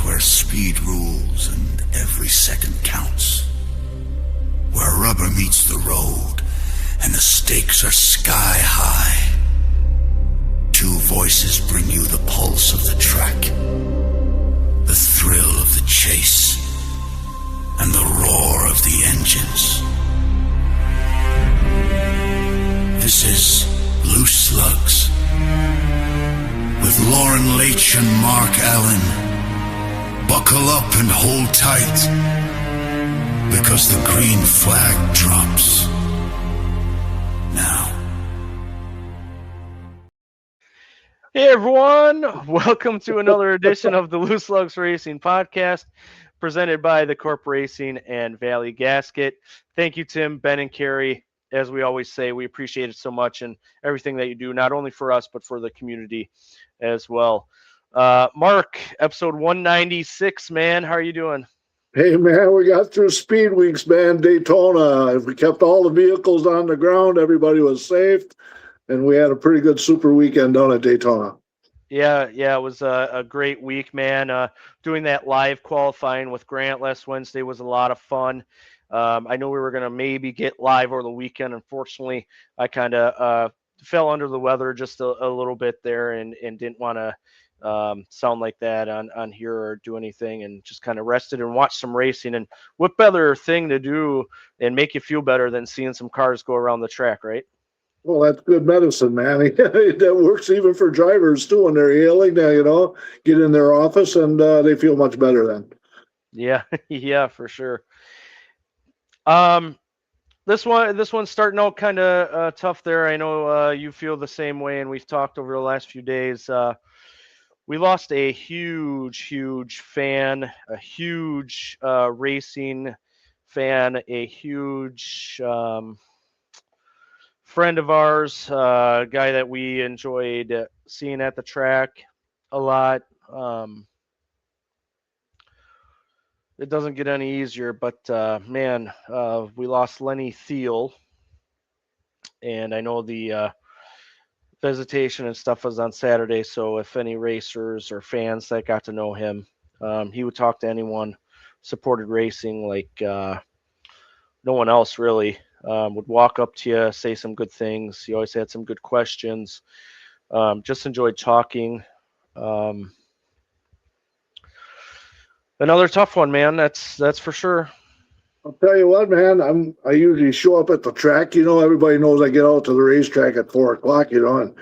world where speed rules and every second counts. Where rubber meets the road and the stakes are sky high. Two voices bring you the pulse of the track, the thrill of the chase, and the roar of the engines. This is Loose Lugs with Lauren Leitch and Mark Allen. Buckle up and hold tight, because the green flag drops now. Hey everyone, welcome to another edition of the Loose Lugs Racing Podcast, presented by the Corp Racing and Valley Gasket. Thank you, Tim, Ben, and Carrie. As we always say, we appreciate it so much and everything that you do, not only for us, but for the community as well. Mark, episode 196, man. How are you doing? Hey, man, we got through speed weeks, man. Daytona. If we kept all the vehicles on the ground, everybody was safe, and we had a pretty good super weekend down at Daytona. Yeah, it was a great week, man. Doing that live qualifying with Grant last Wednesday was a lot of fun. I know we were going to maybe get live over the weekend. Unfortunately, I kind of fell under the weather just a little bit there and didn't want to sound like that on here or do anything, and just kind of rested and watched some racing. And what better thing to do and make you feel better than seeing some cars go around the track, right? Well, that's good medicine, man. That works even for drivers, too, when they're ailing, get in their office, and they feel much better then. Yeah, yeah, for sure. This one's starting out kind of tough there. I know you feel the same way, and we've talked over the last few days. We lost a huge fan, a huge racing fan, a huge friend of ours, a guy that we enjoyed seeing at the track a lot. It doesn't get any easier, but man, we lost Lenny Thiel, and I know the visitation and stuff was on Saturday, so if any racers or fans that got to know him, he would talk to anyone supported racing like no one else really. Would walk up to you, say some good things. He always had some good questions. Just enjoyed talking. Another tough one, man. That's for sure. I'll tell you what, man, I usually show up at the track, everybody knows I get out to the racetrack at 4:00, and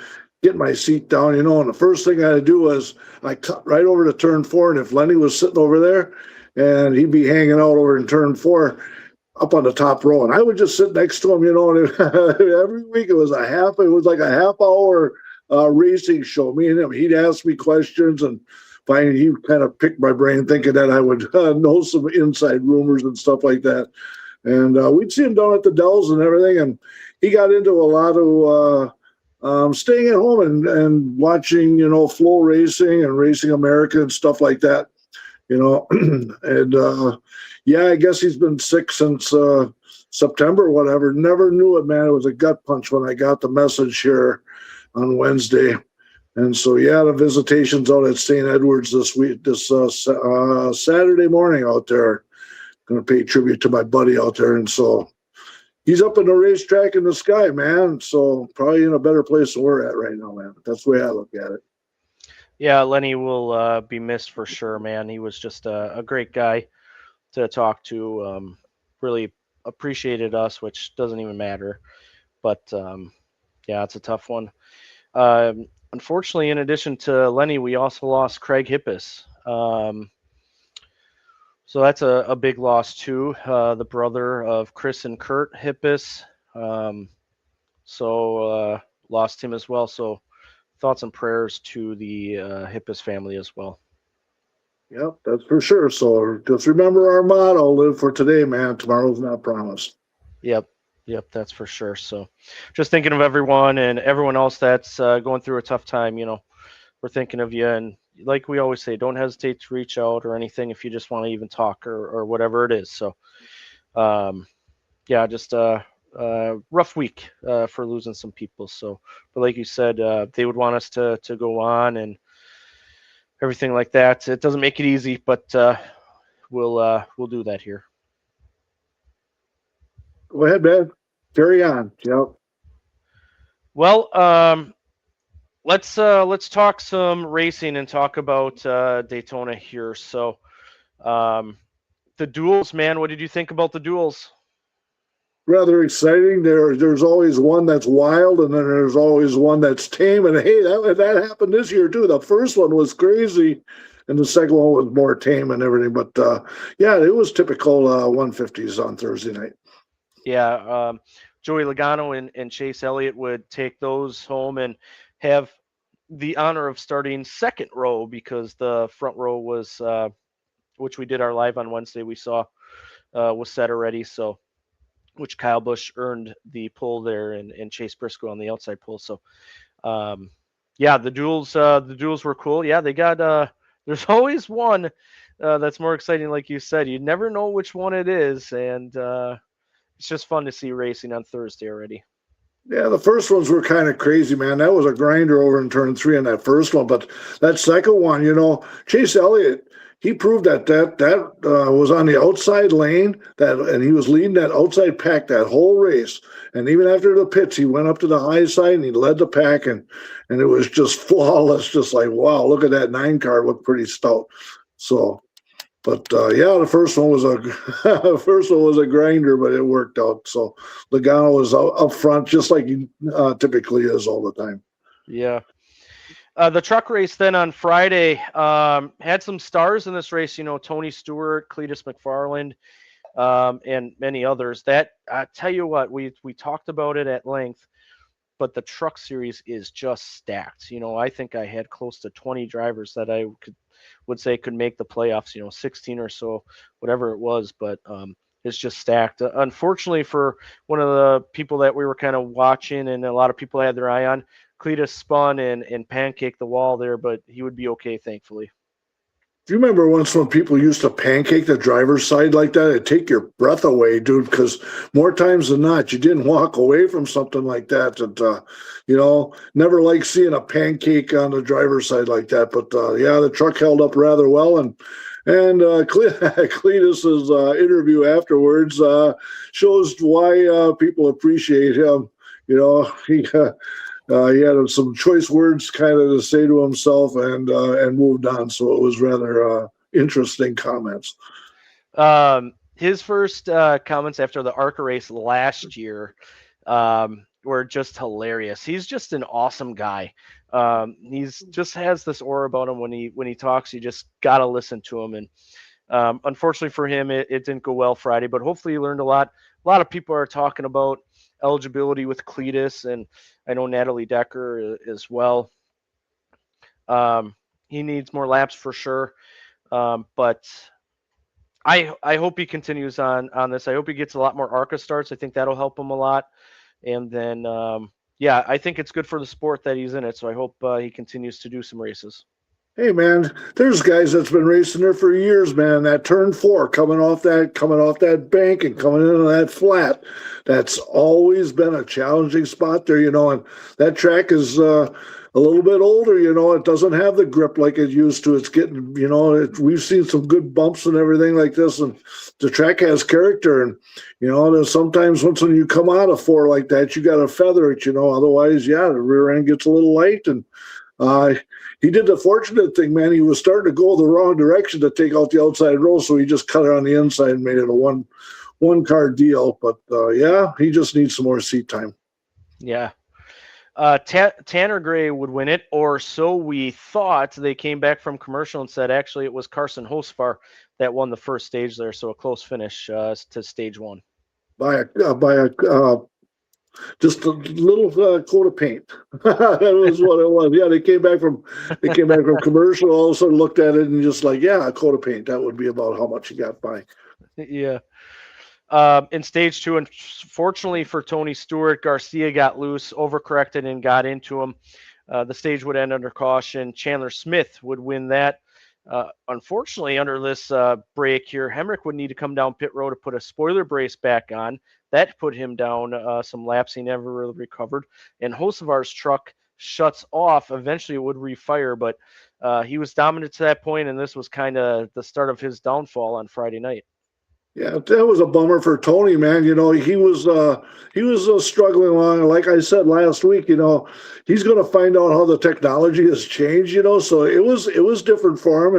get my seat down, and the first thing I do is I cut right over to turn 4, and if Lenny was sitting over there, and he'd be hanging out over in turn 4 up on the top row, and I would just sit next to him, and every week it was like a half hour racing show. Me and him, he'd ask me questions, and finally he kind of picked my brain thinking that I would know some inside rumors and stuff like that. And we'd see him down at the Dells and everything, and he got into a lot of staying at home and watching, flow racing and Racing America and stuff like that, and yeah, I guess he's been sick since September or whatever. Never knew it, man. It was a gut punch when I got the message here on Wednesday. And so, yeah, the visitation's out at St. Edward's this Saturday morning out there. Going to pay tribute to my buddy out there. And so he's up in the racetrack in the sky, man. So probably in a better place than we're at right now, man. That's the way I look at it. Yeah, Lenny will be missed for sure, man. He was just a great guy to talk to. Really appreciated us, which doesn't even matter. But, yeah, it's a tough one. Unfortunately, in addition to Lenny, we also lost Craig Hippis. So that's a big loss, too. The brother of Chris and Kurt Hippis. So lost him as well. So thoughts and prayers to the Hippis family as well. Yep, that's for sure. So just remember our motto, live for today, man. Tomorrow's not promised. Yep, that's for sure. So just thinking of everyone and everyone else that's going through a tough time, we're thinking of you. And like we always say, don't hesitate to reach out or anything if you just want to even talk or whatever it is. So, yeah, just rough week for losing some people. So, but like you said, they would want us to go on and everything like that. It doesn't make it easy, but we'll do that here. Go ahead, man. Carry on. Yep. Well, let's talk some racing and talk about Daytona here. So, the duels, man. What did you think about the duels? Rather exciting. There's always one that's wild, and then there's always one that's tame. And hey, that happened this year too. The first one was crazy, and the second one was more tame and everything. But yeah, it was typical 150s on Thursday night. Yeah, Joey Logano and Chase Elliott would take those home and have the honor of starting second row because the front row was, which we did our live on Wednesday, we saw was set already. So, which Kyle Busch earned the pull there and Chase Briscoe on the outside pull. So, yeah, the duels were cool. Yeah, they got, there's always one that's more exciting. Like you said, you never know which one it is. And it's just fun to see racing on Thursday already. Yeah, the first ones were kind of crazy, man. That was a grinder over in turn 3 on that first one. But that second one, Chase Elliott, he proved that was on the outside lane, and he was leading that outside pack that whole race. And even after the pits, he went up to the high side and he led the pack, and it was just flawless. Just like, wow, look at that 9 car, looked pretty stout. So, but yeah, the first one was a grinder, but it worked out. So Logano was up front, just like he typically is all the time. Yeah. The truck race then on Friday had some stars in this race. Tony Stewart, Cletus McFarland, and many others. That I tell you what, we talked about it at length. But the truck series is just stacked. I think I had close to 20 drivers that I would say could make the playoffs, 16 or so, whatever it was, but it's just stacked. Unfortunately for one of the people that we were kind of watching and a lot of people had their eye on, Cletus spun and pancaked the wall there, but he would be okay, thankfully. Do you remember once when people used to pancake the driver's side like that? It'd take your breath away, dude, because more times than not, you didn't walk away from something like that. And, never like seeing a pancake on the driver's side like that. But, yeah, the truck held up rather well. And Cletus's interview afterwards shows why people appreciate him. He had some choice words kind of to say to himself and moved on. So it was rather interesting comments. His first comments after the ARCA race last year were just hilarious. He's just an awesome guy. He's just has this aura about him when he talks. You just got to listen to him. And unfortunately for him, it didn't go well Friday, but hopefully he learned a lot. A lot of people are talking about eligibility with Cletus, and I know Natalie Decker as well. He needs more laps for sure, but I hope he continues on this. I hope he gets a lot more ARCA starts. I think that'll help him a lot. And then, yeah, I think it's good for the sport that he's in it. So I hope he continues to do some races. Hey man, there's guys that's been racing there for years, man. That turn 4 coming off that bank and coming into that flat, that's always been a challenging spot there, and that track is a little bit older, it doesn't have the grip like it used to. It's getting, we've seen some good bumps and everything like this, and the track has character. And, there's sometimes when you come out of 4 like that, you got to feather it, otherwise, yeah, the rear end gets a little light. And he did the fortunate thing, man. He was starting to go the wrong direction to take out the outside row, so he just cut it on the inside and made it a one car deal. But yeah, he just needs some more seat time. Yeah. Tanner Gray would win it, or so we thought. They came back from commercial and said actually it was Carson Hosfar that won the first stage there, so a close finish to stage 1. By just a little coat of paint. That was what it was. Yeah, they came back from commercial. All of a sudden looked at it and just like, yeah, a coat of paint. That would be about how much you got by. Yeah. In stage 2, unfortunately for Tony Stewart, Garcia got loose, overcorrected, and got into him. The stage would end under caution. Chandler Smith would win that. Unfortunately, under this break here, Hemrick would need to come down pit road to put a spoiler brace back on. That put him down some laps. He never really recovered. And Hocevar's truck shuts off. Eventually, it would refire, but he was dominant to that point, and this was kind of the start of his downfall on Friday night. Yeah, that was a bummer for Tony, man. He was struggling along. Like I said last week, he's going to find out how the technology has changed. So it was different for him,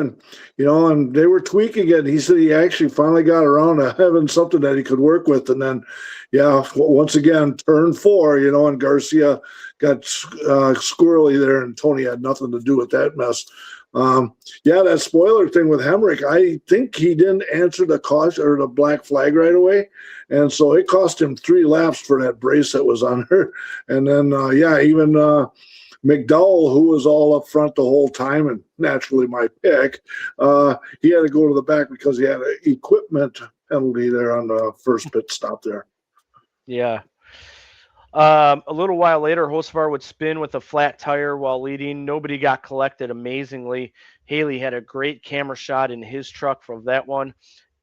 and they were tweaking it. He said he actually finally got around to having something that he could work with, and then, yeah, once again, turn 4, and Garcia got squirrely there, and Tony had nothing to do with that mess. Yeah, that spoiler thing with Hemrick, I think he didn't answer the caution or the black flag right away, and so it cost him 3 laps for that brace that was on her. And then, even McDowell, who was all up front the whole time, and naturally my pick, he had to go to the back because he had an equipment penalty there on the first pit stop there. Yeah. A little while later, Hocevar would spin with a flat tire while leading. Nobody got collected, amazingly. Haley had a great camera shot in his truck from that one.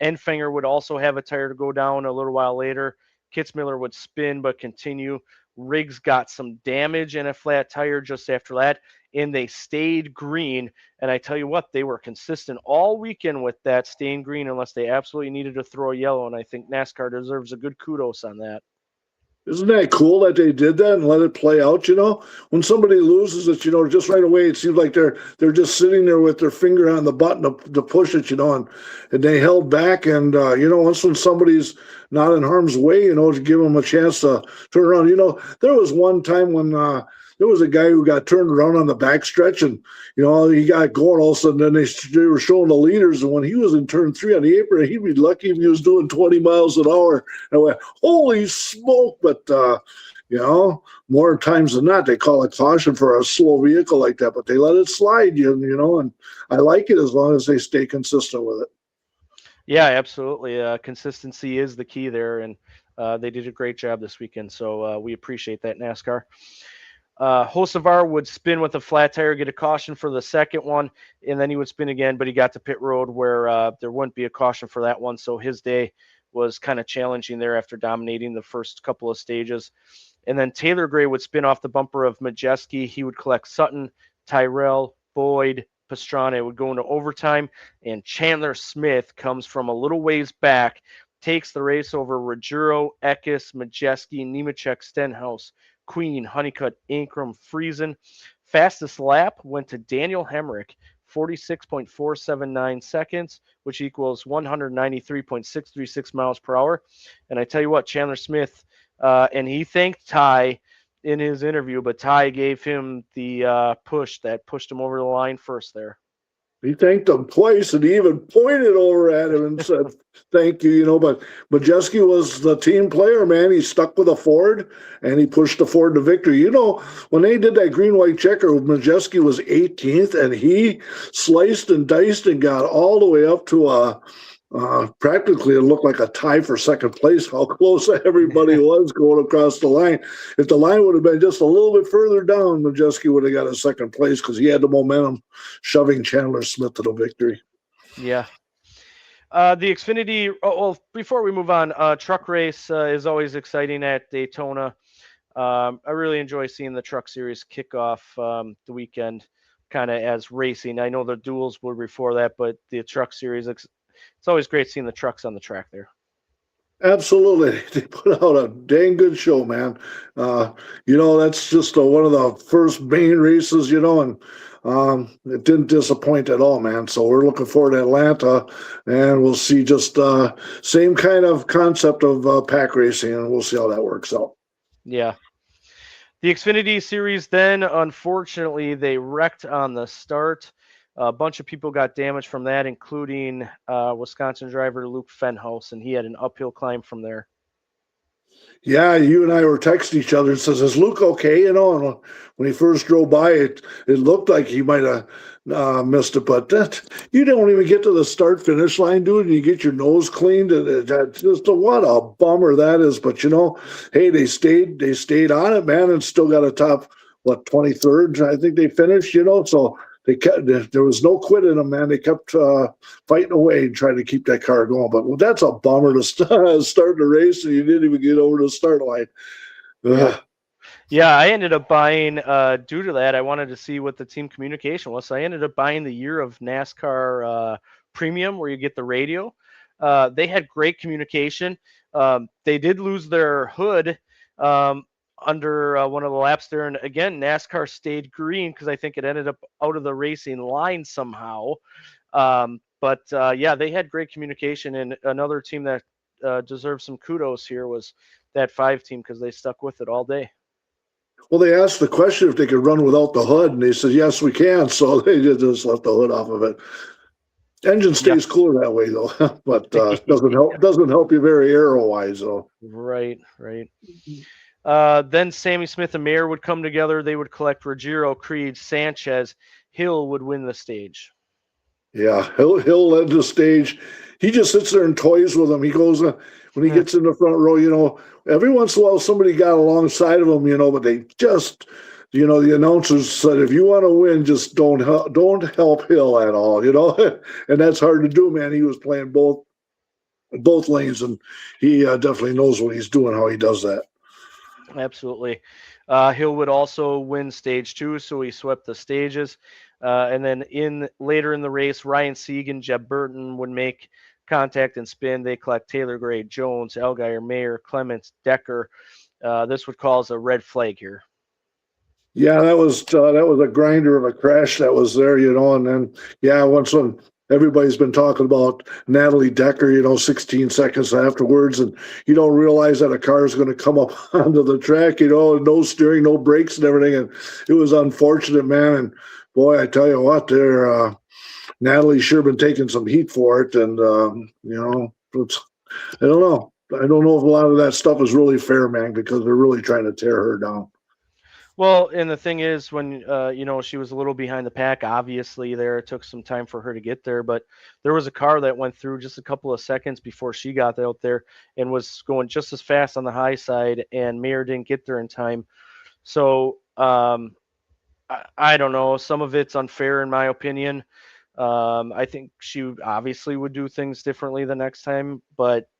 Enfinger would also have a tire to go down a little while later. Kitzmiller would spin but continue. Riggs got some damage in a flat tire just after that, and they stayed green. And I tell you what, they were consistent all weekend with that staying green unless they absolutely needed to throw a yellow, and I think NASCAR deserves a good kudos on that. Isn't that cool that they did that and let it play out? When somebody loses it, just right away, it seems like they're just sitting there with their finger on the button to push it, and they held back. And once when somebody's not in harm's way, to give them a chance to turn around. There was one time when there was a guy who got turned around on the backstretch, and he got going. All of a sudden, then they were showing the leaders, and when he was in turn 3 on the apron, he'd be lucky if he was doing 20 miles an hour. And I went, holy smoke! But more times than not, they call it caution for a slow vehicle like that, but they let it slide, and I like it as long as they stay consistent with it. Yeah, absolutely. Consistency is the key there, and they did a great job this weekend, so we appreciate that, NASCAR. Hocevar would spin with a flat tire, get a caution for the second one, and then he would spin again, but he got to pit road where there wouldn't be a caution for that one, so his day was kind of challenging there after dominating the first couple of stages. And then Taylor Gray would spin off the bumper of Majeski. He would collect Sutton, Tyrell, Boyd, Pastrana. It would go into overtime, and Chandler Smith comes from a little ways back, takes the race over Ruggiero, Eckes, Majeski, Nemechek, Stenhouse, Queen, Honeycutt, Ankrum, Friesen. Fastest lap went to Daniel Hemrick, 46.479 seconds, which equals 193.636 miles per hour. And I tell you what, Chandler Smith, and he thanked Ty in his interview, but Ty gave him the push that pushed him over the line first there. He thanked him twice, and he even pointed over at him and said, thank you, but Majeski was the team player, man. He stuck with a Ford, and he pushed the Ford to victory. When they did that green-white checker, Majeski was 18th, and he sliced and diced and got all the way up to practically it looked like a tie for second place, how close everybody was going across the line. If the line would have been just a little bit further down, Majeski would have got a second place because he had the momentum shoving Chandler Smith to the victory. Yeah. The Xfinity, before we move on, truck race is always exciting at Daytona. I really enjoy seeing the truck series kick off the weekend kind of as racing. I know the duels were before that, but the truck series, it's always great seeing the trucks on the track there. Absolutely. They put out a dang good show, man. That's just one of the first main races, and it didn't disappoint at all, man. So we're looking forward to Atlanta, and we'll see just same kind of concept of pack racing, and we'll see how that works out. Yeah. The Xfinity series then, unfortunately, they wrecked on the start. A bunch of people got damaged from that, including Wisconsin driver Luke Fenhouse, and he had an uphill climb from there. Yeah, you and I were texting each other and says, is Luke okay? And when he first drove by, it looked like he might have missed it, but you don't even get to the start-finish line, dude, and you get your nose cleaned. That's just what a bummer that is. But, hey, they stayed on it, man, and still got a top, 23rd, I think they finished, so there was no quit in them, man. They kept fighting away and trying to keep that car going. But that's a bummer to start the race, and you didn't even get over the start line. Yeah. Yeah, I ended up buying, due to that, I wanted to see what the team communication was. So I ended up buying the year of NASCAR Premium, where you get the radio. They had great communication. They did lose their hood um, under one of the laps there. And again, NASCAR stayed green because I think it ended up out of the racing line somehow. But yeah, they had great communication. And another team that deserves some kudos here was that 5 team because they stuck with it all day. Well, they asked the question if they could run without the hood, and they said, yes, we can. So they just left the hood off of it. Engine stays cooler that way, though, but doesn't help you very aero-wise, though. Right. Then Sammy Smith and Mayer would come together. They would collect Ruggiero, Creed, Sanchez. Hill would win the stage. Yeah, Hill led the stage. He just sits there and toys with them. He goes when he gets in the front row. Every once in a while somebody got alongside of him. But they just, the announcers said, if you want to win, just don't help Hill at all. And that's hard to do, man. He was playing both lanes, and he definitely knows what he's doing, how he does that. Absolutely. Hill would also win stage 2, so he swept the stages. And then later in the race, Ryan Sieg and Jeb Burton would make contact and spin. They collect Taylor Gray, Jones, Allgaier, Mayer, Clements, Decker. This would cause a red flag here. Yeah, that was a grinder of a crash that was there, and then once when everybody's been talking about Natalie Decker, 16 seconds afterwards, and you don't realize that a car is going to come up onto the track, no steering, no brakes and everything. And it was unfortunate, man. And boy, I tell you what, Natalie's sure been taking some heat for it. And, I don't know. I don't know if a lot of that stuff is really fair, man, because they're really trying to tear her down. Well, and the thing is, when she was a little behind the pack, obviously it took some time for her to get there, but there was a car that went through just a couple of seconds before she got out there and was going just as fast on the high side, and Mayer didn't get there in time. So I don't know. Some of it's unfair in my opinion. I think she obviously would do things differently the next time, but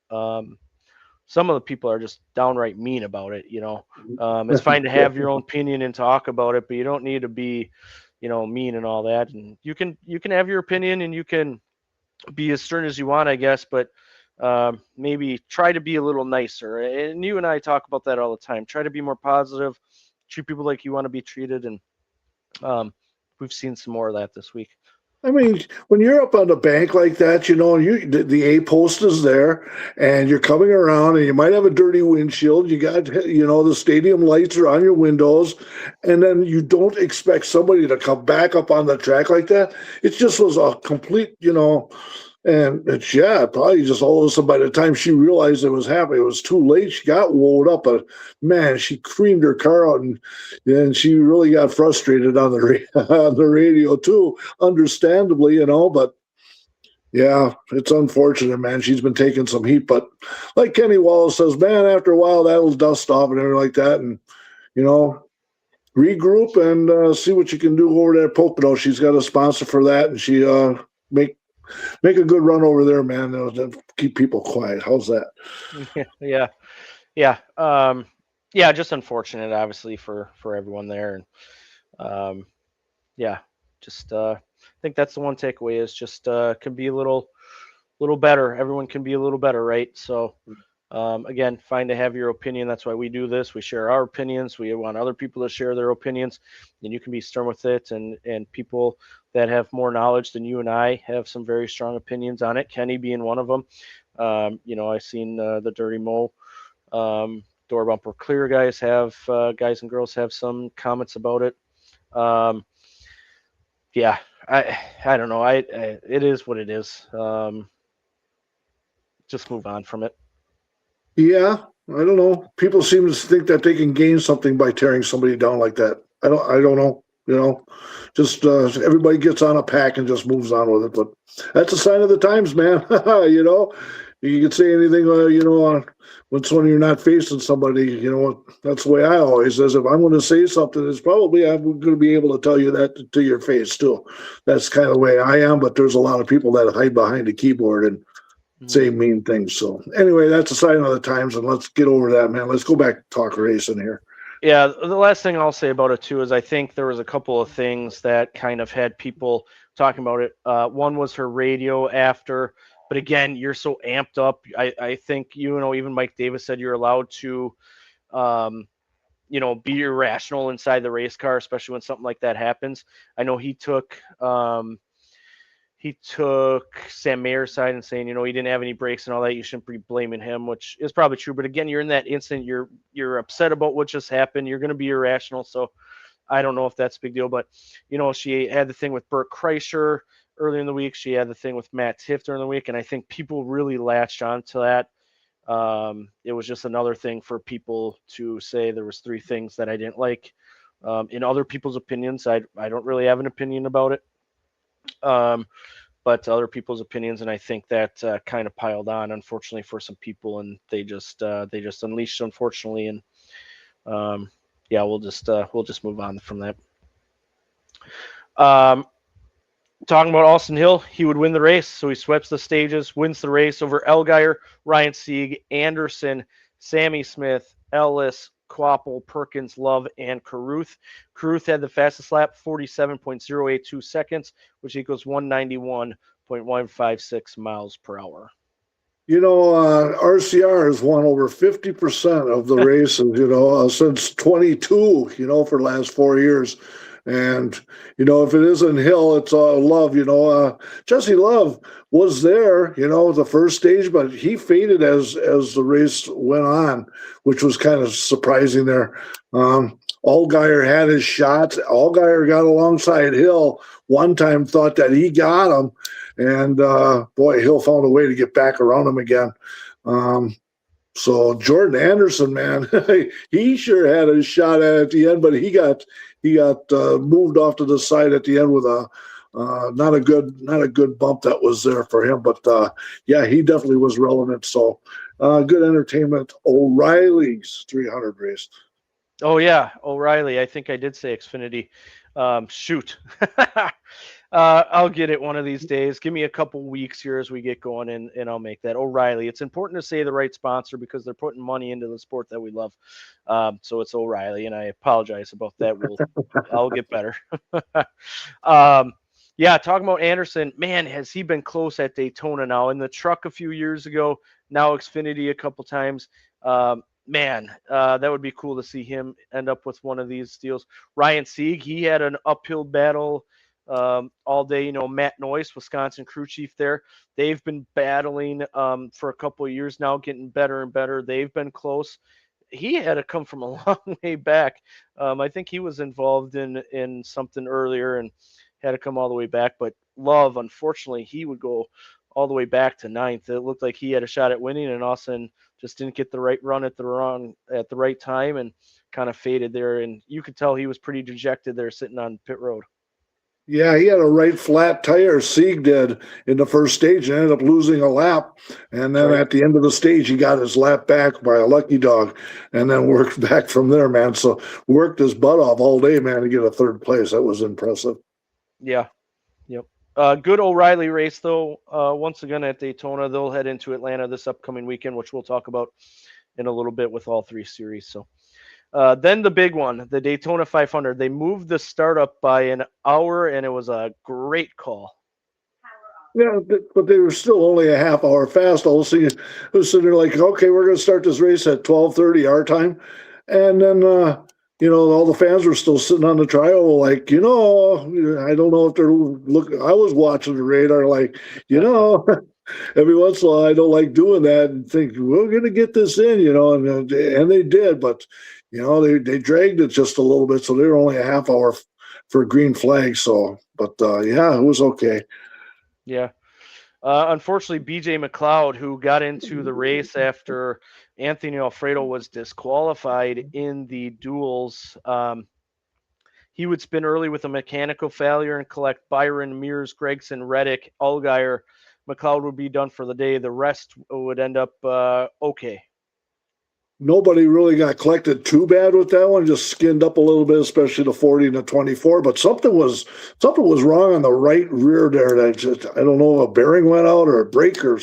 some of the people are just downright mean about it. It's fine to have your own opinion and talk about it, but you don't need to be, mean and all that. And you can have your opinion and you can be as stern as you want, I guess, but maybe try to be a little nicer. And you and I talk about that all the time. Try to be more positive, treat people like you want to be treated. And we've seen some more of that this week. I mean, when you're up on the bank like that, the A post is there, and you're coming around, and you might have a dirty windshield. You got, the stadium lights are on your windows, and then you don't expect somebody to come back up on the track like that. It just was a complete, and it's, probably just all of a sudden by the time she realized it was happening, it was too late. She got wound up, but man, she creamed her car out, and then she really got frustrated on the radio too, understandably, but yeah, it's unfortunate, man. She's been taking some heat, but like Kenny Wallace says, man, after a while that'll dust off and everything like that, and regroup and see what you can do over there at Pocono. She's got a sponsor for that, and she make a good run over there, man. That'll keep people quiet. How's that? Yeah. Just unfortunate, obviously, for everyone there. And just I think that's the one takeaway is just can be a little better. Everyone can be a little better, right? So again, fine to have your opinion. That's why we do this. We share our opinions. We want other people to share their opinions, and you can be stern with it. And people that have more knowledge than you and I have some very strong opinions on it. Kenny being one of them. I've seen the Dirty Mo door bumper clear guys and girls have some comments about it. I don't know. It is what it is. Just move on from it. Yeah, I don't know. People seem to think that they can gain something by tearing somebody down like that. I don't know. Just everybody gets on a pack and just moves on with it. But that's a sign of the times, man. You can say anything, when you're not facing somebody, that's the way I always says. If I'm going to say something, it's probably I'm going to be able to tell you that to your face too. That's kind of the way I am. But there's a lot of people that hide behind a keyboard and say mean things. So anyway, that's a sign of the times, and let's get over that, man. Let's go back to talk racing here. Yeah, the last thing I'll say about it too is I think there was a couple of things that kind of had people talking about it. One was her radio after, but again, you're so amped up. I think even Mike Davis said you're allowed to, um, be irrational inside the race car, especially when something like that happens. I know he took Sam Mayer's side and saying, he didn't have any brakes and all that. You shouldn't be blaming him, which is probably true. But again, you're in that instant, you're upset about what just happened. You're going to be irrational. So I don't know if that's a big deal. But, she had the thing with Bert Kreischer earlier in the week. She had the thing with Matt Tiff during the week. And I think people really latched onto that. It was just another thing for people to say there was 3 things that I didn't like. In other people's opinions, I don't really have an opinion about it. But other people's opinions, and I think that kind of piled on, unfortunately, for some people, and they just unleashed, unfortunately, and we'll just move on from that. Talking about Austin Hill, he would win the race, so he sweeps the stages, wins the race over Allgaier, Ryan Sieg, Anderson, Sammy Smith, Ellis, Quapple, Perkins, Love, and Carruth. Carruth had the fastest lap, 47.082 seconds, which equals 191.156 miles per hour. RCR has won over 50% of the races, since 22, for the last 4 years. And, if it isn't Hill, it's Love. Jesse Love was there, the first stage, but he faded as the race went on, which was kind of surprising there. Allgaier had his shot. Allgaier got alongside Hill one time, thought that he got him. And, Hill found a way to get back around him again. So Jordan Anderson, man, he sure had a shot at the end, but he got moved off to the side at the end with a not a good bump that was there for him. But he definitely was relevant. So good entertainment. O'Reilly's 300 race. Oh yeah, O'Reilly. I think I did say Xfinity. Shoot. I'll get it one of these days. Give me a couple weeks here as we get going, and I'll make that. O'Reilly. It's important to say the right sponsor because they're putting money into the sport that we love. So it's O'Reilly, and I apologize about that. I'll get better. Talking about Anderson, man, has he been close at Daytona now? In the truck a few years ago, now Xfinity a couple times. That would be cool to see him end up with one of these deals. Ryan Sieg, he had an uphill battle all day. Matt Noyce, Wisconsin crew chief there. They've been battling for a couple of years now, getting better and better. They've been close. He had to come from a long way back. I think he was involved in something earlier and had to come all the way back. But Love, unfortunately, he would go all the way back to 9th. It looked like he had a shot at winning, and Austin just didn't get the right run at the right time and kind of faded there. And you could tell he was pretty dejected there sitting on pit road. Yeah, he had a right flat tire, Sieg did, in the first stage and ended up losing a lap. And then at the end of the stage, he got his lap back by a lucky dog and then worked back from there, man. So worked his butt off all day, man, to get a 3rd place. That was impressive. Yeah. Yep. Good O'Reilly race, though. Once again at Daytona, they'll head into Atlanta this upcoming weekend, which we'll talk about in a little bit with all 3 series. So then the big one, the Daytona 500. They moved the startup by an hour, and it was a great call. Yeah, but they were still only a half hour fast. All sitting there like, okay, we're going to start this race at 12:30 our time, and then all the fans were still sitting on the trial, like, I don't know if they're looking. I was watching the radar, like, every once in a while, I don't like doing that and think we're going to get this in, and they did, but they dragged it just a little bit, so they were only a half hour for a green flag. So, but it was okay. Yeah. Unfortunately, BJ McLeod, who got into the race after Anthony Alfredo was disqualified in the duels, he would spin early with a mechanical failure and collect Byron, Mears, Gregson, Reddick, Allgaier. McLeod would be done for the day. The rest would end up okay. Nobody really got collected too bad with that one, just skinned up a little bit, especially the 40 and the 24. But something was wrong on the right rear there. I don't know if a bearing went out or a brake or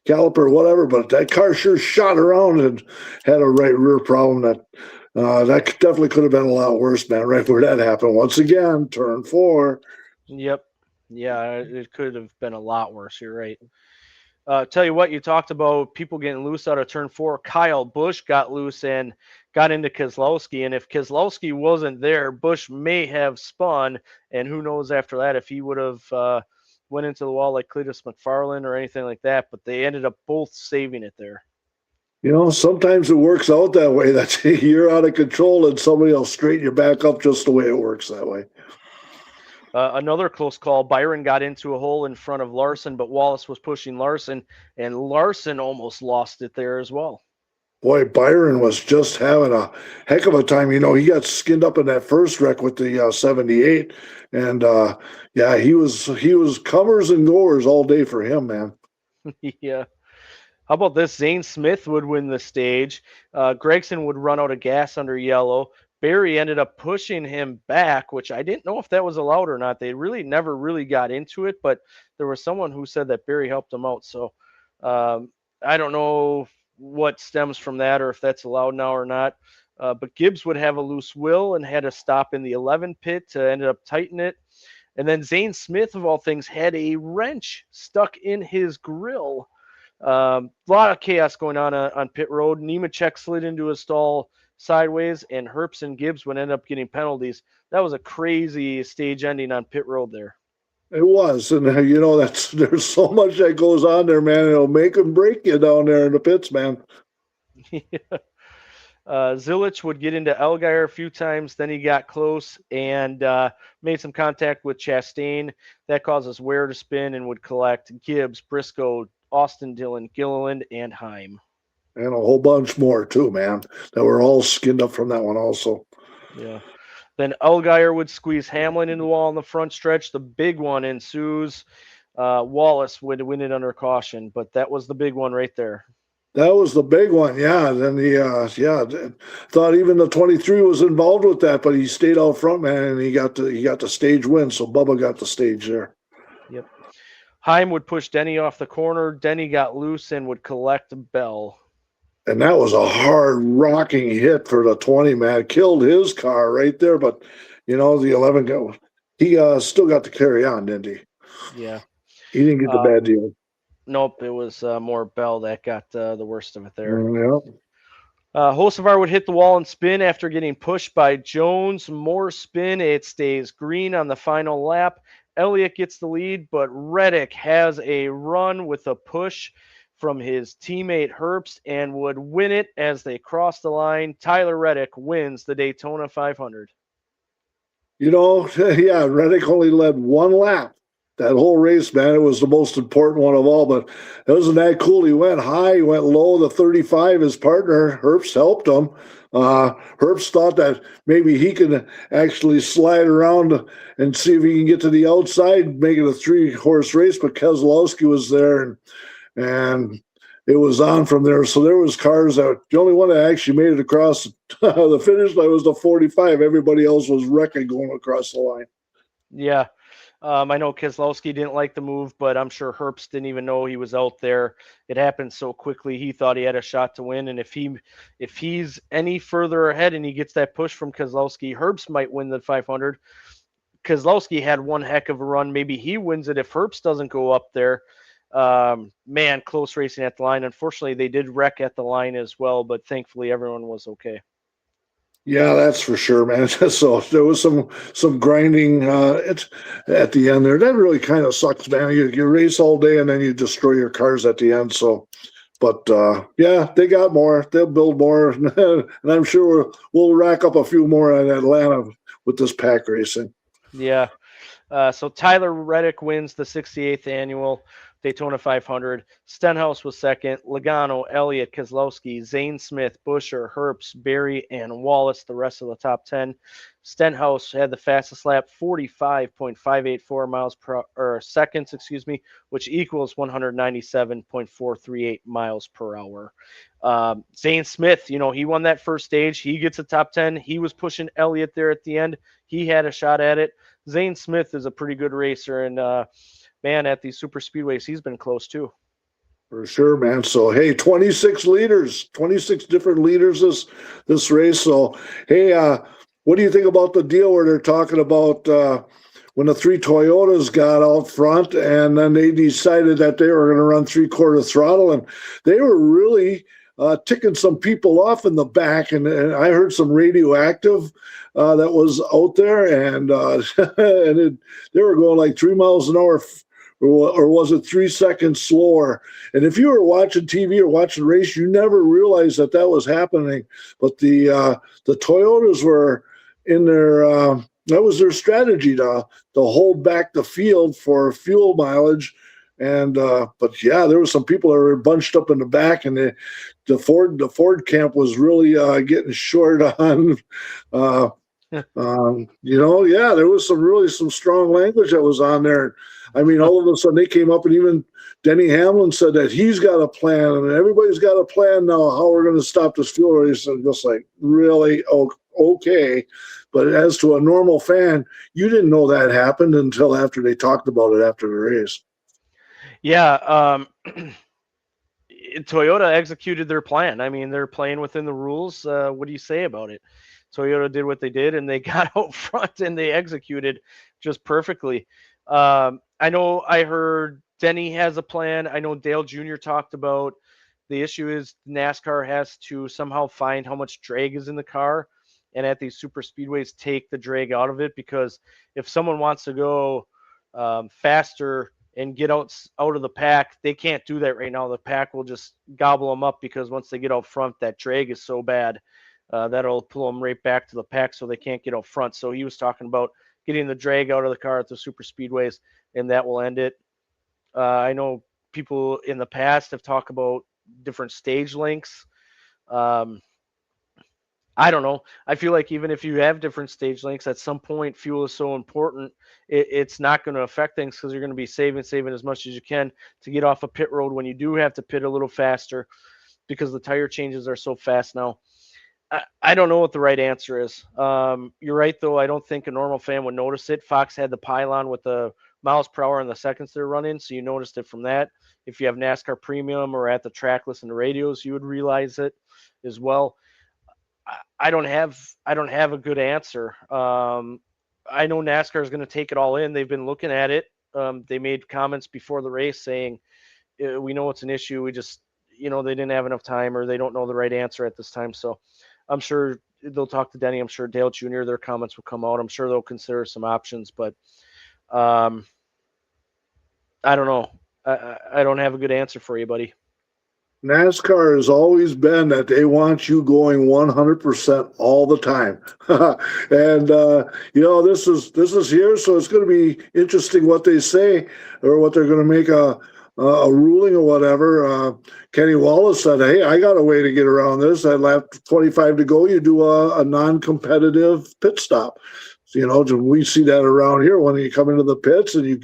caliper or whatever, but that car sure shot around and had a right rear problem that That definitely could have been a lot worse, man, right where that happened. Once again, turn 4. Yep. Yeah, it could have been a lot worse. You're right. Tell you what, you talked about people getting loose out of turn 4. Kyle Busch got loose and got into Keselowski, and if Keselowski wasn't there, Busch may have spun, and who knows after that if he would have went into the wall like Cletus McFarland or anything like that. But they ended up both saving it there. Sometimes it works out that way. That you're out of control and somebody will straighten you back up just the way it works that way. Another close call. Byron got into a hole in front of Larson, but Wallace was pushing Larson, and Larson almost lost it there as well. Boy, Byron was just having a heck of a time. He got skinned up in that first wreck with the 78, and yeah, he was comers and goers all day for him, man. Yeah. How about this? Zane Smith would win the stage. Gregson would run out of gas under yellow. Barry ended up pushing him back, which I didn't know if that was allowed or not. They really never really got into it, but there was someone who said that Barry helped him out. So I don't know what stems from that or if that's allowed now or not. But Gibbs would have a loose wheel and had to stop in the 11 pit to ended up tighten it. And then Zane Smith, of all things, had a wrench stuck in his grill. A lot of chaos going on pit road. Nemechek slid into a stall sideways, and Herbst and Gibbs would end up getting penalties. That was a crazy stage ending on pit road there. It was, and there's so much that goes on there, man. It'll make and break you down there in the pits, man. Yeah. Zilich would get into Allgaier a few times. Then he got close and made some contact with Chastain. That causes Ware to spin and would collect Gibbs, Briscoe, Austin Dillon, Gilliland, and Heim. And a whole bunch more, too, man, that were all skinned up from that one also. Yeah. Then Allgaier would squeeze Hamlin into the wall in the front stretch. The big one ensues. Wallace would win it under caution, but that was the big one right there. That was the big one, yeah. Then thought even the 23 was involved with that, but he stayed out front, man, and he got the stage win. So Bubba got the stage there. Yep. Heim would push Denny off the corner. Denny got loose and would collect Bell. And that was a hard rocking hit for the 20, man. Killed his car right there, but the 11 he still got to carry on, didn't he? Yeah. He didn't get the bad deal. Nope, it was more Bell that got the worst of it there. Yeah. Hocevar would hit the wall and spin after getting pushed by Jones. More spin. It stays green on the final lap. Elliott gets the lead, but Reddick has a run with a push from his teammate Herbst and would win it as they cross the line. Tyler Reddick wins the Daytona 500. Yeah, Reddick only led one lap. That whole race, man, it was the most important one of all, but it wasn't that cool. He went high, he went low, the 35, his partner, Herbst, helped him. Herbst thought that maybe he could actually slide around and see if he can get to the outside, make it a 3-horse race, but Keselowski was there, and it was on from there. So there was cars that the only one that actually made it across the finish line was the 45. Everybody else was wrecking going across the line. Yeah. I know Keselowski didn't like the move, but I'm sure Herbst didn't even know he was out there. It happened so quickly. He thought he had a shot to win. And if he's any further ahead and he gets that push from Keselowski, Herbst might win the 500. Keselowski had one heck of a run. Maybe he wins it if Herbst doesn't go up there. Man, close racing at the line. Unfortunately, they did wreck at the line as well, but thankfully everyone was okay. Yeah, that's for sure, man. So there was some grinding at the end there. That really kind of sucks, man. You race all day and then you destroy your cars at the end. So, but yeah, they got more. They'll build more, and I'm sure we'll rack up a few more in Atlanta with this pack racing. Yeah. So Tyler Reddick wins the 68th annual Daytona 500. Stenhouse was second. Logano, Elliott, Keselowski, Zane Smith, Buescher, Herbst, Berry, and Wallace, the rest of the top 10. Stenhouse had the fastest lap, 45.584 miles per seconds, which equals 197.438 miles per hour. Zane Smith, he won that first stage. He gets a top 10. He was pushing Elliott there at the end. He had a shot at it. Zane Smith is a pretty good racer, and man, at these super speedways, he's been close too. For sure, man. So hey, 26 leaders, 26 different leaders this race. So hey, what do you think about the deal where they're talking about when the 3 Toyotas got out front and then they decided that they were going to run 3/4 throttle, and they were really ticking some people off in the back, and I heard some radioactive that was out there, and they were going like 3 miles an hour. Or was it 3 seconds slower? And if you were watching TV or watching the race, you never realized that was happening. But the Toyotas were in their that was their strategy to hold back the field for fuel mileage. And but yeah, there were some people that were bunched up in the back, and the Ford camp was really getting short on. Yeah, there was some strong language that was on there. I mean, all of a sudden they came up, and even Denny Hamlin said that he's got a plan, and everybody's got a plan now how we're going to stop this fuel race. And just like, really? Oh, okay. But as to a normal fan, you didn't know that happened until after they talked about it after the race. Yeah. Toyota executed their plan. I mean, they're playing within the rules. What do you say about it? Toyota did what they did, and they got out front, and they executed just perfectly. I know I heard Denny has a plan. I know Dale Jr. talked about the issue is NASCAR has to somehow find how much drag is in the car, and at these super speedways take the drag out of it, because if someone wants to go faster and get out of the pack, they can't do that right now. The pack will just gobble them up, because once they get out front, that drag is so bad that'll pull them right back to the pack, so they can't get out front. So he was talking about getting the drag out of the car at the super speedways, and that will end it. I know people in the past have talked about different stage lengths. I don't know. I feel like even if you have different stage lengths, at some point fuel is so important, it's not going to affect things, because you're going to be saving as much as you can to get off a pit road when you do have to pit a little faster, because the tire changes are so fast now. I don't know what the right answer is. You're right, though. I don't think a normal fan would notice it. Fox had the pylon with the miles per hour and the seconds they're running, so you noticed it from that. If you have NASCAR Premium or at the track listen to radios, you would realize it as well. I don't have a good answer. I know NASCAR is going to take it all in. They've been looking at it. They made comments before the race saying, we know it's an issue. We just, they didn't have enough time, or they don't know the right answer at this time. So I'm sure they'll talk to Denny. I'm sure Dale Jr., their comments will come out. I'm sure they'll consider some options, but I don't know. I don't have a good answer for you, buddy. NASCAR has always been that they want you going 100% all the time. And, this is here, so it's going to be interesting what they say, or what they're going to make a ruling or whatever. Kenny Wallace said, hey, I got a way to get around this. At lap 25 to go, you do a non-competitive pit stop. So, we see that around here when you come into the pits and you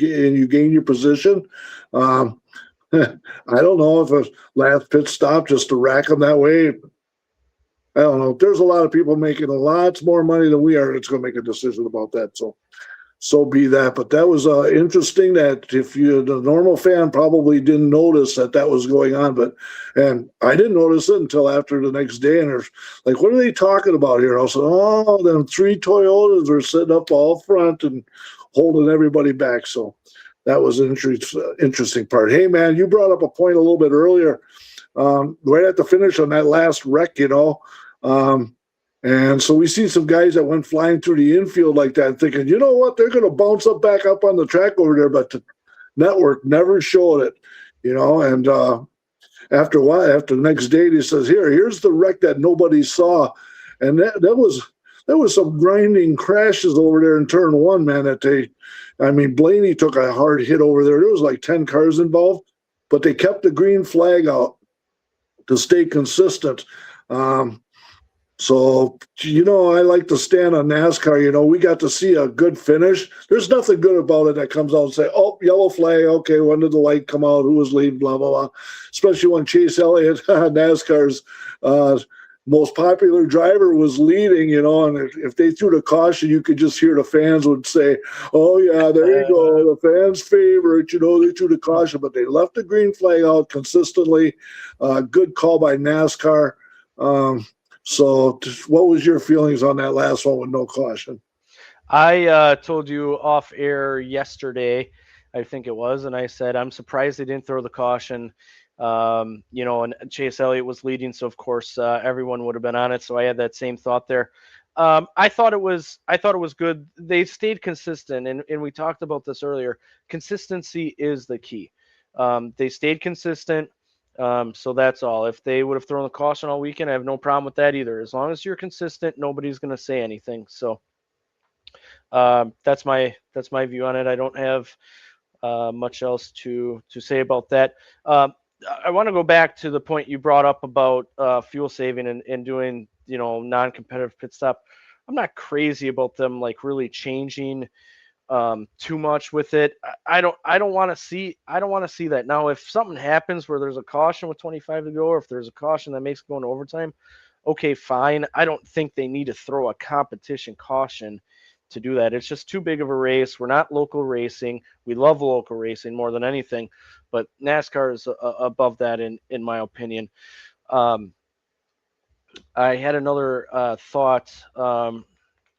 gain your position. I don't know if a last pit stop just to rack them that way. I don't know. There's a lot of people making lots more money than we are that's going to make a decision about that. So be that. But that was interesting that if the normal fan probably didn't notice that was going on. And I didn't notice it until after the next day. And they're like, what are they talking about here? I said, them 3 Toyotas are sitting up all front and holding everybody back. So that was an interesting part. Hey, man, you brought up a point a little bit earlier, right at the finish on that last wreck, and so we see some guys that went flying through the infield like that, thinking, you know what, they're going to bounce back up on the track over there, but the network never showed it, and after a while, after the next day, he says, here's the wreck that nobody saw, and there was some grinding crashes over there in turn 1, man, Blaney took a hard hit over there. There was like 10 cars involved, but they kept the green flag out to stay consistent. So, I like to stand on NASCAR. We got to see a good finish. There's nothing good about it that comes out and say, oh, yellow flag. Okay, when did the light come out? Who was leading? Blah, blah, blah. Especially when Chase Elliott, NASCAR's most popular driver was leading, and if they threw the caution, you could just hear the fans would say, "Oh yeah, there you go, the fans' favorite." They threw the caution, but they left the green flag out consistently. Good call by NASCAR. So, what was your feelings on that last one with no caution? I told you off air yesterday, I think it was, and I said I'm surprised they didn't throw the caution. And Chase Elliott was leading, so of course everyone would have been on it. So I had that same thought there. I thought it was good. They stayed consistent, and we talked about this earlier. Consistency is the key. They stayed consistent. So that's all. If they would have thrown the caution all weekend, I have no problem with that either. As long as you're consistent, nobody's going to say anything. So that's my view on it. I don't have much else to say about that. I want to go back to the point you brought up about fuel saving and doing non-competitive pit stop. I'm not crazy about them like really changing too much with it. I don't want to see that. Now if something happens where there's a caution with 25 to go, or if there's a caution that makes it go into overtime, okay, fine. I don't think they need to throw a competition caution to do that. It's just too big of a race. We're not local racing. We love local racing more than anything, but NASCAR is above that in my opinion. I had another thought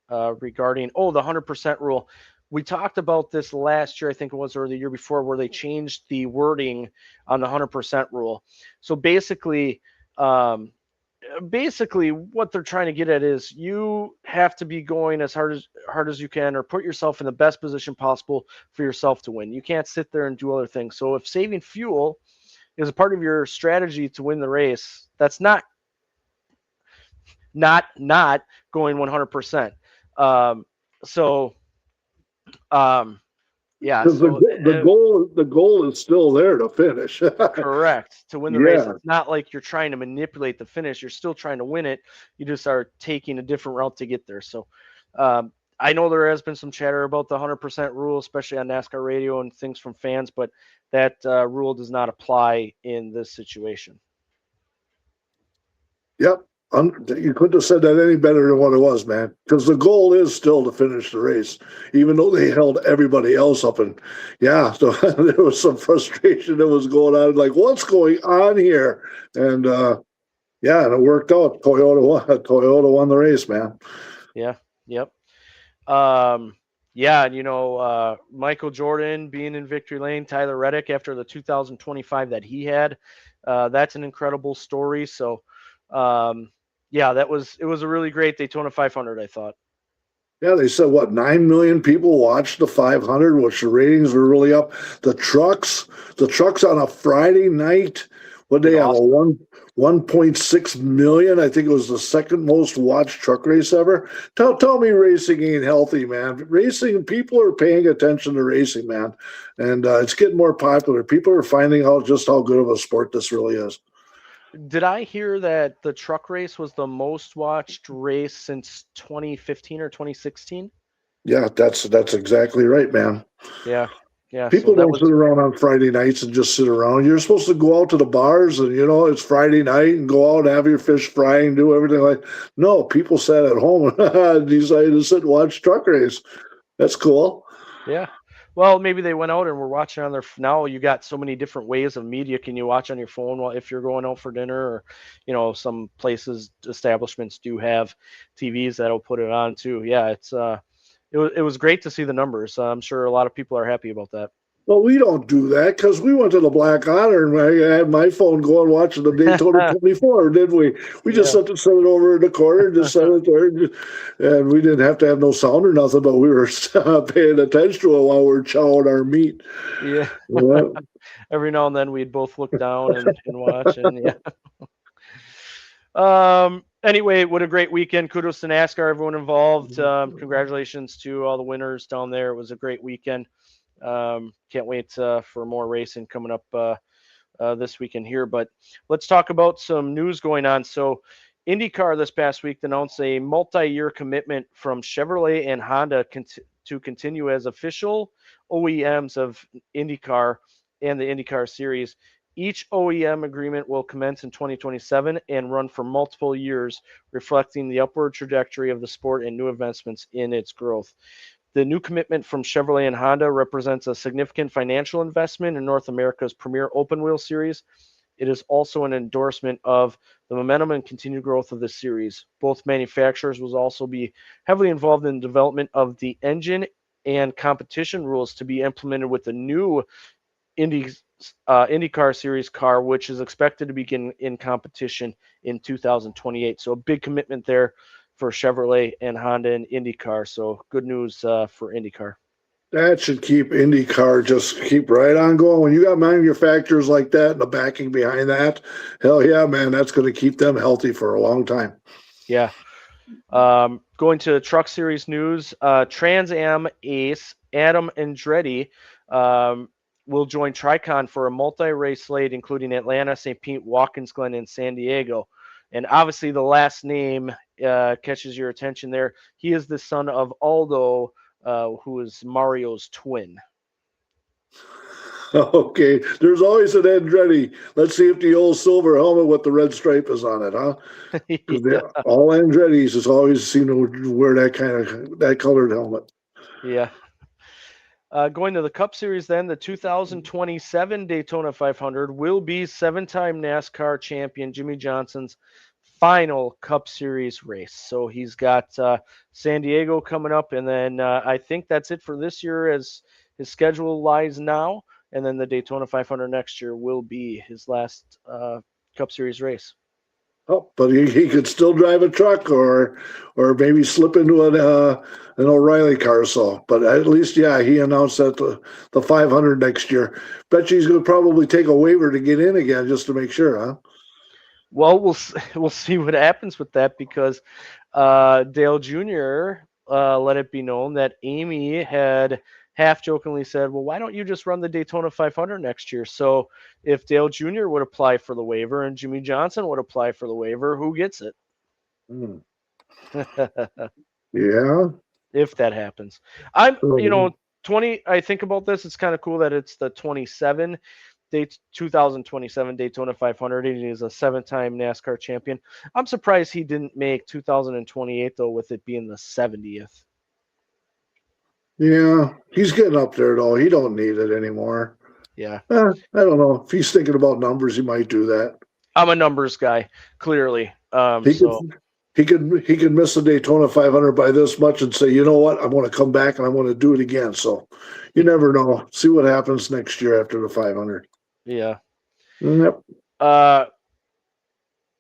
regarding the 100% rule. We talked about this last year, I think it was, or the year before, where they changed the wording on the 100% rule. So basically what they're trying to get at is you have to be going as hard as you can, or put yourself in the best position possible for yourself to win. You can't sit there and do other things. So if saving fuel is a part of your strategy to win the race, that's not going 100%. Yeah. So the goal is still there to finish. Correct. To win the race. It's not like you're trying to manipulate the finish. You're still trying to win it. You just are taking a different route to get there. So I know there has been some chatter about the 100% rule, especially on NASCAR radio and things from fans, but that rule does not apply in this situation. Yep. You couldn't have said that any better than what it was, man. Because the goal is still to finish the race, even though they held everybody else up. And so there was some frustration that was going on. Like, what's going on here? And and it worked out. Toyota won the race, man. Yeah. Yep. Michael Jordan being in victory lane, Tyler Reddick after the 2025 that he had, that's an incredible story. So. It was a really great Daytona 500, I thought. Yeah, they said 9 million people watched the 500, which the ratings were really up. The trucks on a Friday night, what they have, a 1.6 million. I think it was the second most watched truck race ever. Tell me racing ain't healthy, man. Racing, people are paying attention to racing, man. And it's getting more popular. People are finding out just how good of a sport this really is. Did I hear that the truck race was the most watched race since 2015 or 2016? Yeah, that's exactly right, man. Yeah. People don't sit around on Friday nights and just sit around. You're supposed to go out to the bars and, it's Friday night and go out and have your fish fry and do everything like. No, people sat at home and decided to sit and watch truck race. That's cool. Yeah. Well, maybe they went out and were watching on their. Now you got so many different ways of media. Can you watch on your phone while if you're going out for dinner, or some places, establishments do have TVs that'll put it on too. Yeah, it was great to see the numbers. I'm sure a lot of people are happy about that. Well, we don't do that because we went to the Black Honor and I had my phone going watching the Daytona 24, didn't we? We just set it over in the corner and just set it there. And we didn't have to have no sound or nothing, but we were paying attention to it while we were chowing our meat. Yeah. Every now and then we'd both look down and watch. And anyway, what a great weekend. Kudos to NASCAR, everyone involved. Congratulations to all the winners down there. It was a great weekend. Can't wait for more racing coming up this weekend here. But let's talk about some news going on. So IndyCar this past week announced a multi-year commitment from Chevrolet and Honda to continue as official OEMs of IndyCar and the IndyCar series. Each OEM agreement will commence in 2027 and run for multiple years, reflecting the upward trajectory of the sport and new investments in its growth. The new commitment from Chevrolet and Honda represents a significant financial investment in North America's premier open-wheel series. It is also an endorsement of the momentum and continued growth of the series. Both manufacturers will also be heavily involved in the development of the engine and competition rules to be implemented with the new IndyCar Series car, which is expected to begin in competition in 2028. So a big commitment there for Chevrolet and Honda and IndyCar. So good news for IndyCar. That should keep IndyCar just keep right on going. When you got manufacturers like that and the backing behind that, hell yeah, man, that's going to keep them healthy for a long time. Yeah. Going to Truck Series news, Trans Am ace Adam Andretti will join Tricon for a multi-race slate, including Atlanta, St. Pete, Watkins Glen, and San Diego. And obviously, the last name catches your attention there. He is the son of Aldo, who is Mario's twin. Okay, there's always an Andretti. Let's see if the old silver helmet with the red stripe is on it, huh? Because Yeah. all Andretti's has always seen to wear that colored helmet. Yeah. Going to the Cup Series then, the 2027 Daytona 500 will be seven-time NASCAR champion Jimmy Johnson's final Cup Series race. So he's got San Diego coming up, and then I think that's it for this year as his schedule lies now. And then the Daytona 500 next year will be his last Cup Series race. Oh, but he could still drive a truck or maybe slip into an O'Reilly car. So, but at least, yeah, he announced that the 500 next year. Bet you he's going to probably take a waiver to get in again just to make sure, huh? Well, we'll see what happens with that because Dale Jr. Let it be known that Amy had half jokingly said, "Well, why don't you just run the Daytona 500 next year?" So if Dale Jr. would apply for the waiver and Jimmy Johnson would apply for the waiver, who gets it? Hmm. Yeah. If that happens, I'm 20. I think about this. It's kind of cool that it's the 2027 Daytona 500. He is a seven-time NASCAR champion. I'm surprised he didn't make 2028 though, with it being the 70th. Yeah, he's getting up there though. He don't need it anymore. Yeah, I don't know. If he's thinking about numbers, he might do that. I'm a numbers guy, clearly. He could miss the Daytona 500 by this much and say, you know what, I'm going to come back and I'm going to do it again. So you never know. See what happens next year after the 500. Yeah. Yep.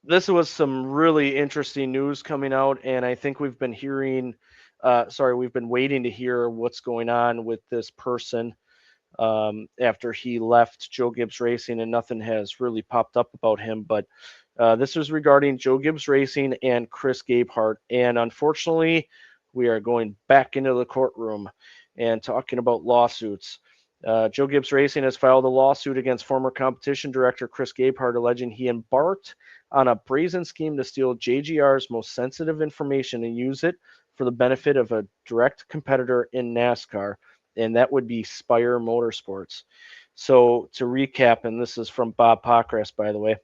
This was some really interesting news coming out, and I think we've been waiting to hear what's going on with this person after he left Joe Gibbs Racing, and nothing has really popped up about him. But this is regarding Joe Gibbs Racing and Chris Gabehart, and unfortunately, we are going back into the courtroom and talking about lawsuits. Joe Gibbs Racing has filed a lawsuit against former competition director Chris Gabehart, alleging he embarked on a brazen scheme to steal JGR's most sensitive information and use it for the benefit of a direct competitor in NASCAR, and that would be Spire Motorsports. So to recap, and this is from Bob Pockrass, by the way,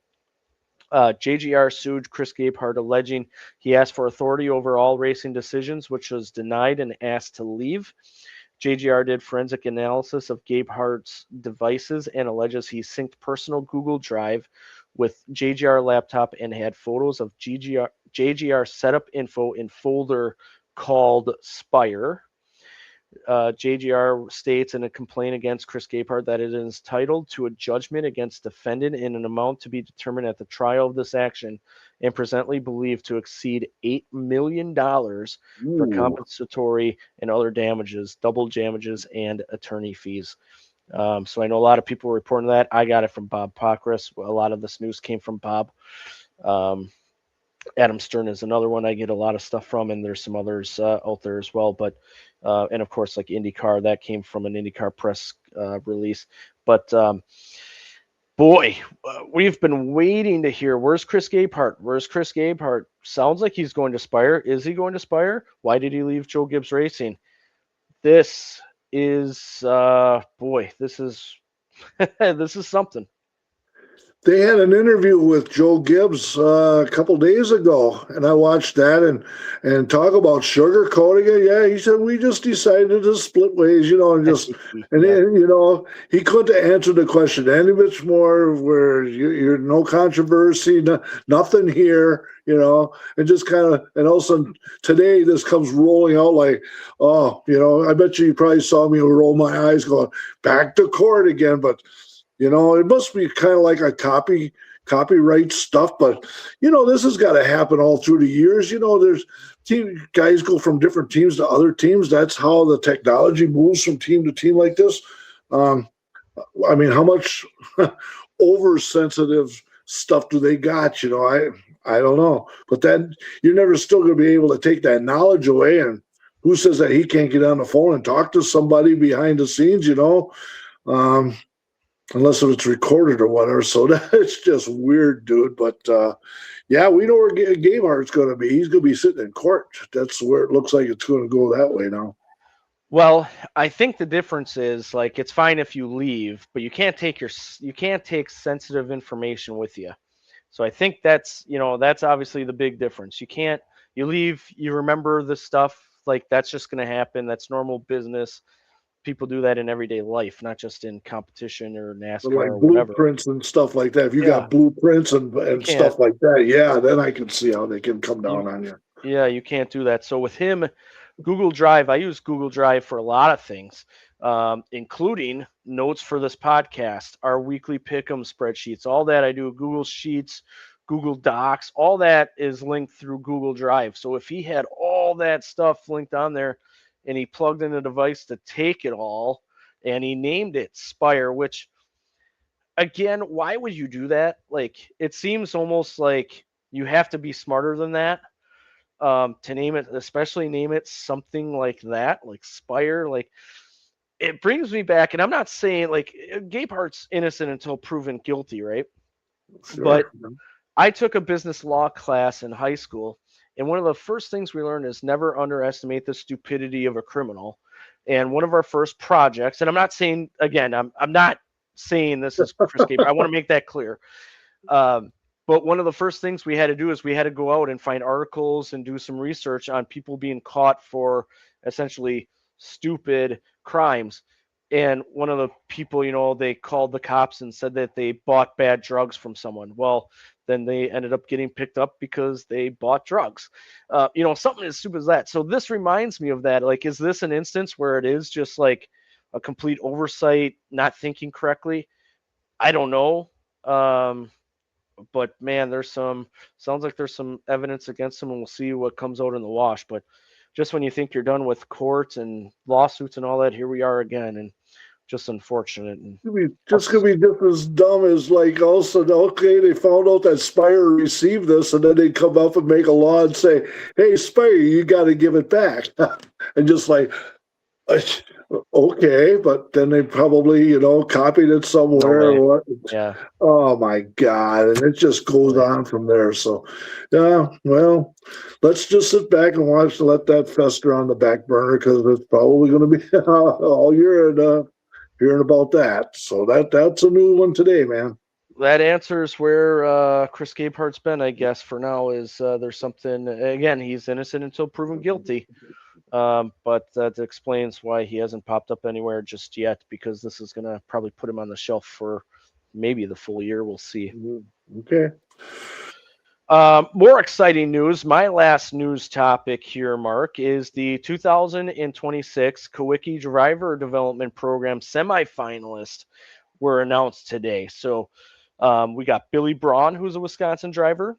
JGR sued Chris Gabehart, alleging he asked for authority over all racing decisions, which was denied, and asked to leave. JGR did forensic analysis of Gabehart's devices and alleges he synced personal Google Drive with JGR laptop and had photos of JGR setup info in folder called Spire. JGR states in a complaint against Chris Gabehart that it is entitled to a judgment against defendant in an amount to be determined at the trial of this action and presently believed to exceed $8 million for compensatory and other damages, double damages, and attorney fees. So I know a lot of people were reporting that. I got it from Bob Pockrass. A lot of this news came from Bob. Adam Stern is another one I get a lot of stuff from, and there's some others out there as well. But and of course, like IndyCar, that came from an IndyCar press release. But boy, we've been waiting to hear, where's Chris Gabehart? Where's Chris Gabehart? Sounds like he's going to Spire. Is he going to Spire? Why did he leave Joe Gibbs Racing? This is this is this is something. they had an interview with Joe Gibbs a couple days ago, and I watched that and talk about sugarcoating it. Yeah, he said we just decided to split ways, and just and Yeah. he couldn't answer the question any bit more. Where you're no controversy, nothing here, and just kind of, and all of a sudden today this comes rolling out like, oh, I bet you probably saw me roll my eyes, going back to court again, but. It must be kind of like a copyright stuff, but this has got to happen all through the years. There's guys go from different teams to other teams. That's how the technology moves from team to team like this. I mean, how much oversensitive stuff do they got? I don't know, but then you're never still going to be able to take that knowledge away. And who says that he can't get on the phone and talk to somebody behind the scenes? Unless it's recorded or whatever. So that's just weird, dude. But yeah, we know where Gabehart's going to be. He's going to be sitting in court. That's where it looks like it's going to go that way now. Well, I think the difference is like it's fine if you leave, but you can't take sensitive information with you. So I think that's obviously the big difference. You leave, you remember the stuff, like that's just going to happen. That's normal business. People do that in everyday life, not just in competition or NASCAR like or whatever. Blueprints and stuff like that. If you got blueprints and stuff like that, yeah, then I can see how they can come down on you. Yeah, you can't do that. So with him, Google Drive, I use Google Drive for a lot of things, including notes for this podcast, our weekly pick'em spreadsheets, all that I do, Google Sheets, Google Docs, all that is linked through Google Drive. So if he had all that stuff linked on there, and he plugged in a device to take it all, and he named it Spire, which, again, why would you do that? Like, it seems almost like you have to be smarter than that to name it, especially name it something like that, like Spire. Like, it brings me back, and I'm not saying, like, Gabehart's innocent until proven guilty, right? Sure. But I took a business law class in high school, and one of the first things we learned is never underestimate the stupidity of a criminal. And one of our first projects, and I'm not saying, again, I'm not saying this is Chris Gaber. I want to make that clear. But one of the first things we had to do is we had to go out and find articles and do some research on people being caught for essentially stupid crimes. And one of the people, they called the cops and said that they bought bad drugs from someone. Well, then they ended up getting picked up because they bought drugs. Something as stupid as that. So this reminds me of that. Like, is this an instance where it is just like a complete oversight, not thinking correctly? I don't know. But man, sounds like there's some evidence against him, and we'll see what comes out in the wash. But just when you think you're done with courts and lawsuits and all that, here we are again. And just unfortunate. And just gonna be just as dumb as like also okay, they found out that Spire received this, and then they come up and make a law and say, "Hey, Spire, you got to give it back," and just like, okay, but then they probably copied it somewhere or what? Yeah. Oh my God, and it just goes on from there. So, yeah, well, let's just sit back and watch and let that fester on the back burner because it's probably going to be all year and. Hearing about that. So that's a new one today, man. That answers where Chris Gabehart's been, I guess, for now, is there's something, again, he's innocent until proven guilty. But that explains why he hasn't popped up anywhere just yet, because this is going to probably put him on the shelf for maybe the full year. We'll see. Okay. More exciting news. My last news topic here, Mark, is the 2026 Kulwicki Driver Development Program semi-finalists were announced today. So we got Billy Braun, who's a Wisconsin driver,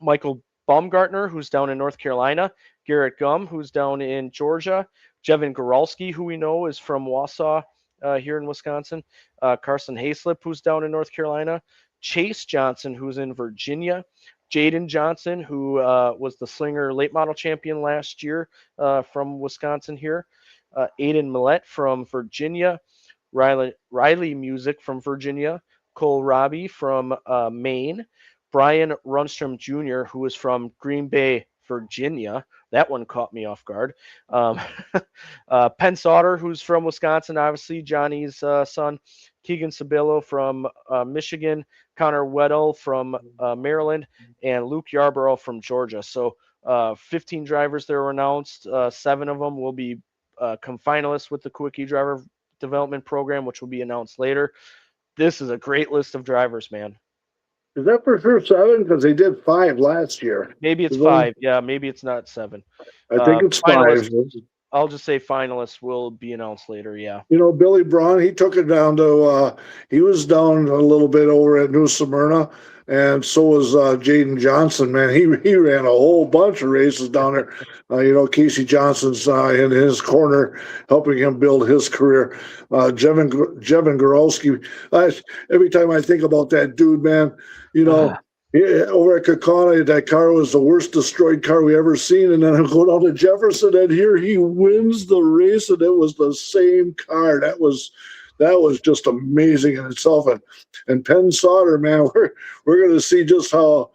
Michael Baumgartner, who's down in North Carolina, Garrett Gum, who's down in Georgia, Jevin Goralski, who we know is from Wausau here in Wisconsin, Carson Hayslip, who's down in North Carolina, Chase Johnson, who's in Virginia, Jaden Johnson, who was the Slinger late model champion last year from Wisconsin here, Aiden Millett from Virginia, Riley Music from Virginia, Cole Robbie from Maine, Brian Runstrom Jr., who is from Green Bay, Virginia. That one caught me off guard. Penn Sauter, who's from Wisconsin, obviously, Johnny's son. Keegan Sabello from Michigan, Connor Weddle from Maryland, and Luke Yarborough from Georgia. So 15 drivers that were announced. 7 of them will be come finalists with the Kulwicki Driver Development Program, which will be announced later. This is a great list of drivers, man. Is that for sure 7? Because they did 5 last year. Maybe it's 5. Yeah, maybe it's not 7. I think it's 5. I'll just say finalists will be announced later. Yeah. You know, Billy Braun, he took it down to, he was down a little bit over at New Smyrna, and so was Jaden Johnson, man. He ran a whole bunch of races down there. You know, Casey Johnson's in his corner, helping him build his career. Jevin Goralski, every time I think about that dude, man, you know, over at Kakana, that car was the worst destroyed car we ever seen. And then I go down to Jefferson, and here he wins the race, and it was the same car. That was just amazing in itself. And Penn Sauter, man, we're going to see just how,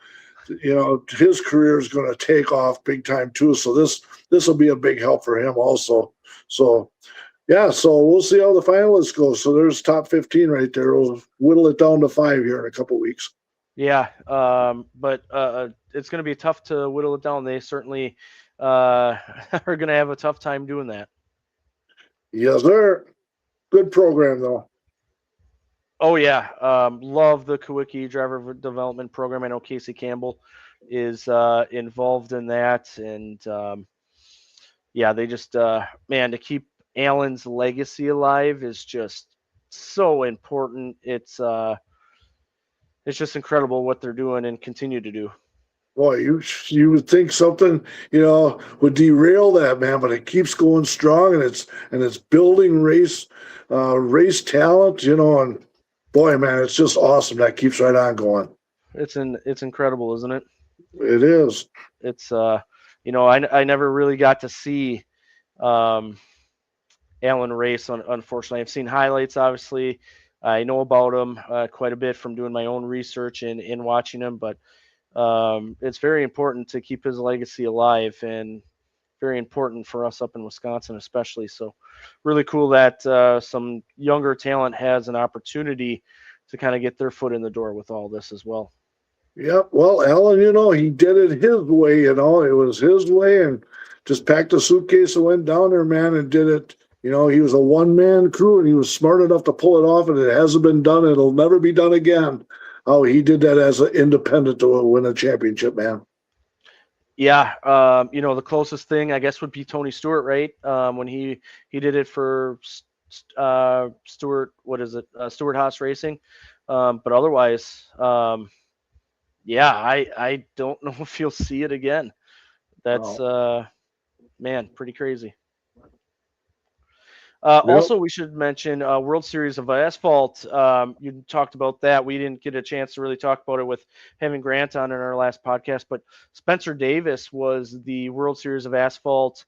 you know, his career is going to take off big time too. So this will be a big help for him also. So yeah, so we'll see how the finalists go. So there's top 15 right there. We'll whittle it down to 5 here in a couple of weeks. Yeah, but it's going to be tough to whittle it down. They certainly are going to have a tough time doing that. Yes, sir. Good program, though. Oh, yeah. Love the Kulwicki Driver Development Program. I know Casey Campbell is involved in that. And, yeah, they just, man, to keep Alan's legacy alive is just so important. It's just incredible what they're doing and continue to do. Boy, you would think something, you know, would derail that, man, but it keeps going strong, and it's building race talent, you know, and boy, man, it's just awesome. That keeps right on going. It's incredible, isn't it? It is. It's you know, I never really got to see Alan race, unfortunately. I've seen highlights, obviously. I know about him quite a bit from doing my own research and watching him, but it's very important to keep his legacy alive, and very important for us up in Wisconsin especially. So really cool that some younger talent has an opportunity to kind of get their foot in the door with all this as well. Yep. Well, Alan, you know, he did it his way, you know. It was his way, and just packed a suitcase and went down there, man, and did it. You know, he was a one-man crew, and he was smart enough to pull it off, and it hasn't been done. It'll never be done again. Oh, he did that as an independent to win a championship, man. Yeah, you know, the closest thing, I guess, would be Tony Stewart, right? When he did it for Stewart, Stewart Haas Racing. But otherwise, yeah, I don't know if you'll see it again. That's, man, pretty crazy. Also, we should mention World Series of Asphalt. You talked about that. We didn't get a chance to really talk about it with having Grant on in our last podcast, but Spencer Davis was the World Series of Asphalt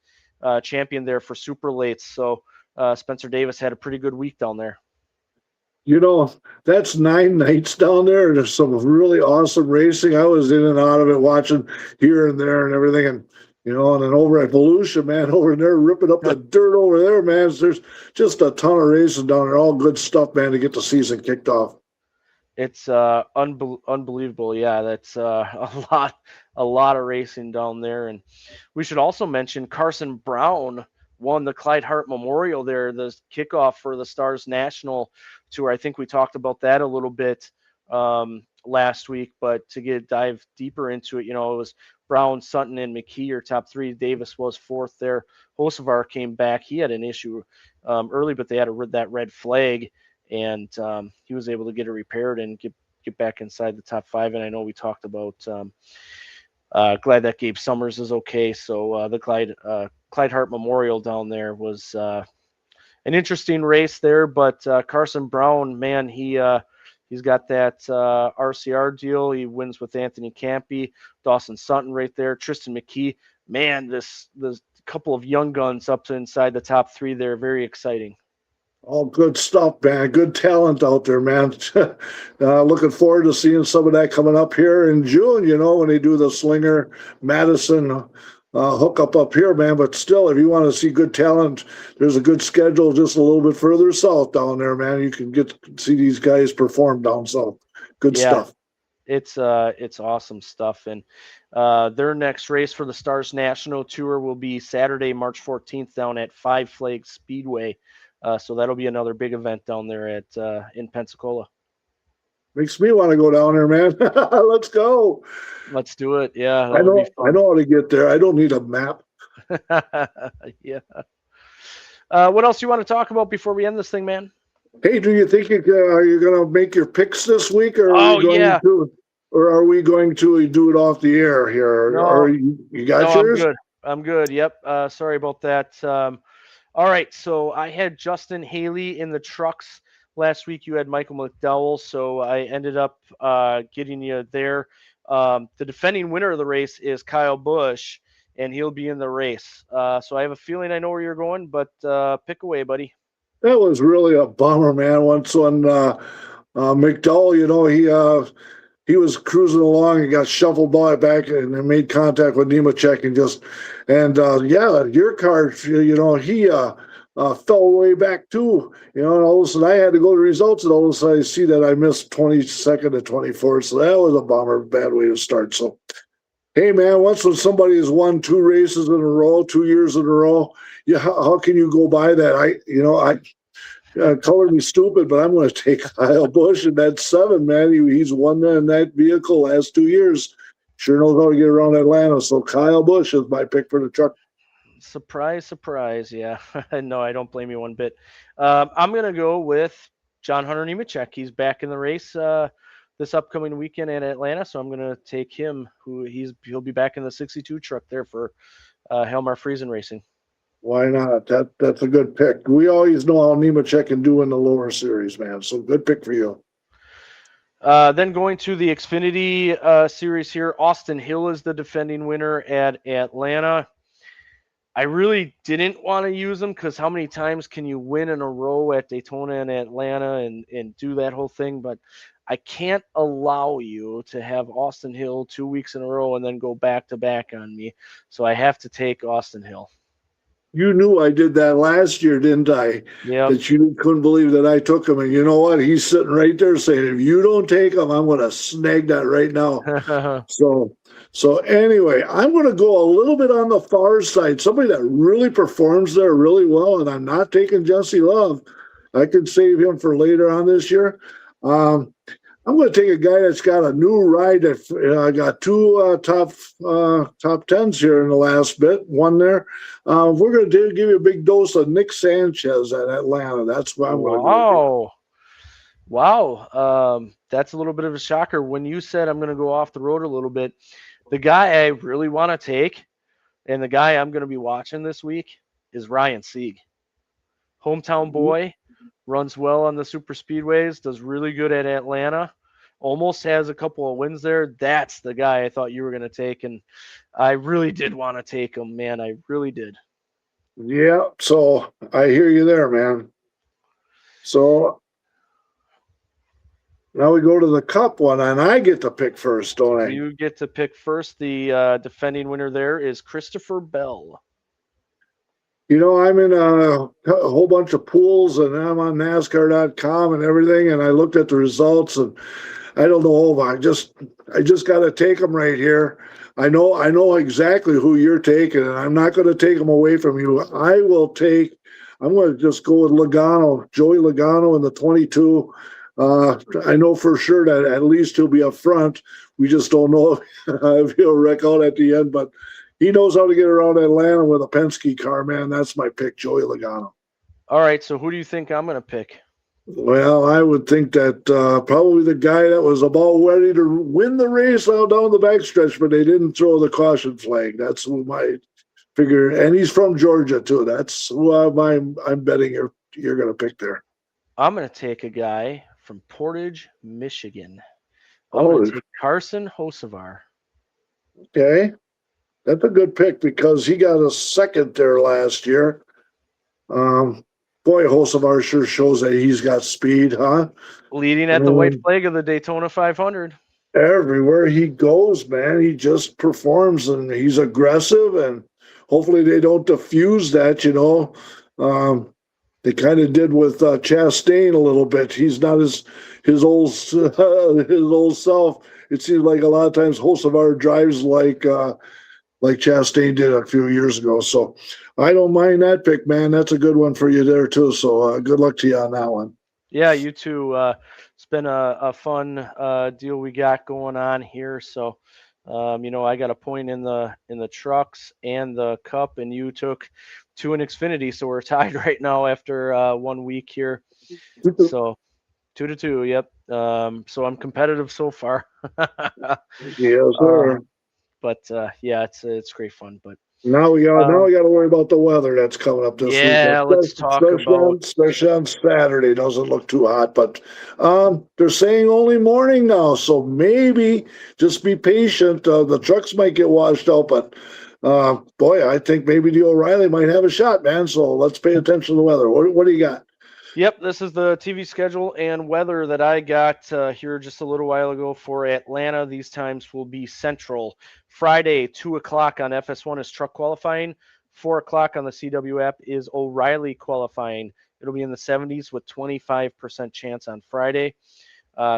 champion there for Super Lates. So Spencer Davis had a pretty good week down there. You know, that's 9 nights down there. There's some really awesome racing. I was in and out of it, watching here and there and everything. And, you know, and then over at Volusia, man, over there, ripping up the dirt over there, man. There's just a ton of racing down there. All good stuff, man, to get the season kicked off. It's unbelievable. Yeah, that's a lot of racing down there. And we should also mention Carson Brown won the Clyde Hart Memorial there, the kickoff for the Stars National Tour. I think we talked about that a little bit last week, but to dive deeper into it, you know, it was Brown, Sutton, and McKee are top 3. Davis was 4th there. Hocevar came back. He had an issue early, but they had that red flag, and he was able to get it repaired and get back inside the top 5. And I know we talked about glad that Gabe Summers is okay. So the Clyde Hart Memorial down there was an interesting race there, but Carson Brown, man, he's got that RCR deal. He wins with Anthony Campy, Dawson Sutton right there, Tristan McKee. Man, this couple of young guns up to inside the top 3 there, very exciting. All good stuff, man. Good talent out there, man. Looking forward to seeing some of that coming up here in June, you know, when they do the Slinger Madison hook up here, man. But still, if you want to see good talent, there's a good schedule just a little bit further south down there, man. You can see these guys perform down south. Good stuff. It's awesome stuff. And their next race for the Stars National Tour will be Saturday, March 14th down at Five Flags Speedway. So that'll be another big event down there in Pensacola. Makes me want to go down there, man. Let's go. Let's do it. Yeah. I know how to get there. I don't need a map. Yeah. What else you want to talk about before we end this thing, man? Hey, do you think are you going to make your picks this week, or are we going to do it off the air here? No, or you got yours? I'm good. Yep. Sorry about that. All right. So I had Justin Haley in the trucks last week. You had Michael McDowell, so I ended up getting you there. The defending winner of the race is Kyle Busch, and he'll be in the race. So I have a feeling I know where you're going, but pick away, buddy. That was really a bummer, man. Once when McDowell, he was cruising along and got shuffled back and made contact with Nemechek your car, he fell way back too. And all of a sudden I had to go to results, and all of a sudden I see that I missed 22nd to 24th. So that was a bummer, bad way to start. So, hey, man, once when somebody has won 2 races in a row, 2 years in a row, how can you go by that? Color me stupid, but I'm going to take Kyle Busch, and that's 7, man. He's won in that vehicle last 2 years. Sure knows how to get around Atlanta. So Kyle Busch is my pick for the truck. Surprise. Yeah. No, I don't blame you one bit. I'm going to go with John Hunter Nemechek. He's back in the race this upcoming weekend in Atlanta, so I'm going to take him. He'll be back in the 62 truck there for Helmar Friesen Racing. Why not? That's a good pick. We always know how Nemechek can do in the lower series, man. So good pick for you. Then going to the Xfinity series here, Austin Hill is the defending winner at Atlanta. I really didn't want to use him because how many times can you win in a row at Daytona and Atlanta and do that whole thing? But I can't allow you to have Austin Hill 2 weeks in a row and then go back to back on me. So I have to take Austin Hill. You knew I did that last year, didn't I? Yeah. That you couldn't believe that I took him. And you know what? He's sitting right there saying, if you don't take him, I'm going to snag that right now. So anyway, I'm going to go a little bit on the far side. Somebody that really performs there really well, and I'm not taking Jesse Love. I can save him for later on this year. I'm going to take a guy that's got a new ride. I got 2 top tens here in the last bit. One there. We're going to give you a big dose of Nick Sanchez at Atlanta. That's what I'm going to go. Wow. That's a little bit of a shocker. When you said I'm going to go off the road a little bit, the guy I really want to take and the guy I'm going to be watching this week is Ryan Sieg. Hometown boy, runs well on the super speedways, does really good at Atlanta, almost has a couple of wins there. That's the guy I thought you were going to take, and I really did want to take him, man. I really did. Yeah, so I hear you there, man. So now we go to the Cup one, and I get to pick first, don't I? You get to pick first. The defending winner there is Christopher Bell. I'm in a whole bunch of pools, and I'm on NASCAR.com and everything, and I looked at the results, and I don't know. I just got to take them right here. I know exactly who you're taking, and I'm not going to take them away from you. I'm going to just go with Logano, Joey Logano in the 22. I know for sure that at least he'll be up front. We just don't know if he'll wreck out at the end, but he knows how to get around Atlanta with a Penske car, man. That's my pick, Joey Logano. All right, so who do you think I'm going to pick? Well, I would think that probably the guy that was about ready to win the race out down the backstretch, but they didn't throw the caution flag. That's who my figure, and he's from Georgia too. That's who I'm betting you're going to pick there. I'm going to take a guy from Portage, Michigan. I'm going to take Carson Hocevar. Okay. That's a good pick because he got a second there last year. Boy, Hocevar sure shows that he's got speed, huh? Leading at the white flag of the Daytona 500. Everywhere he goes, man, he just performs and he's aggressive, and hopefully they don't diffuse that, they kind of did with Chastain a little bit. He's not his old his old self. It seems like a lot of times hosts of our drives like Chastain did a few years ago. So I don't mind that pick, man. That's a good one for you there too. So good luck to you on that one. Yeah, you too. It's been a fun deal we got going on here. So, I got a point in the trucks and the cup, and you took 2 in Xfinity. So we're tied right now after 1 week here. So 2-2. Yep. So I'm competitive so far. Yes, sir. But yeah, it's great fun. But now we got to worry about the weather that's coming up this week. Yeah, let's talk about especially on Saturday. Doesn't look too hot, but they're saying only morning now, so maybe just be patient. The trucks might get washed out, but boy, I think maybe the O'Reilly might have a shot, man. So let's pay attention to the weather. What do you got? Yep, this is the TV schedule and weather that I got here just a little while ago for Atlanta. These times will be Central. Friday, 2 o'clock on FS1 is truck qualifying. 4 o'clock on the CW app is O'Reilly qualifying. It'll be in the 70s with 25% chance on Friday.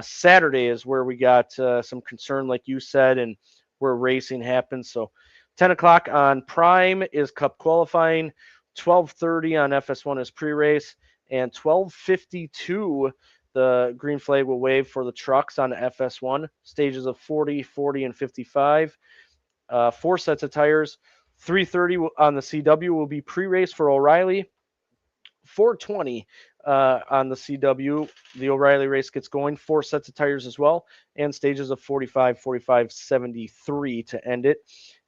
Saturday is where we got some concern, like you said, and where racing happens. So 10 o'clock on Prime is Cup qualifying. 12:30 on FS1 is pre-race. And 12:52, the green flag will wave for the trucks on FS1. Stages of 40, 40, and 55. 4 sets of tires. 3:30 on the CW will be pre-race for O'Reilly. 4:20 on the CW, the O'Reilly race gets going. 4 sets of tires as well. And stages of 45, 45, 73 to end it.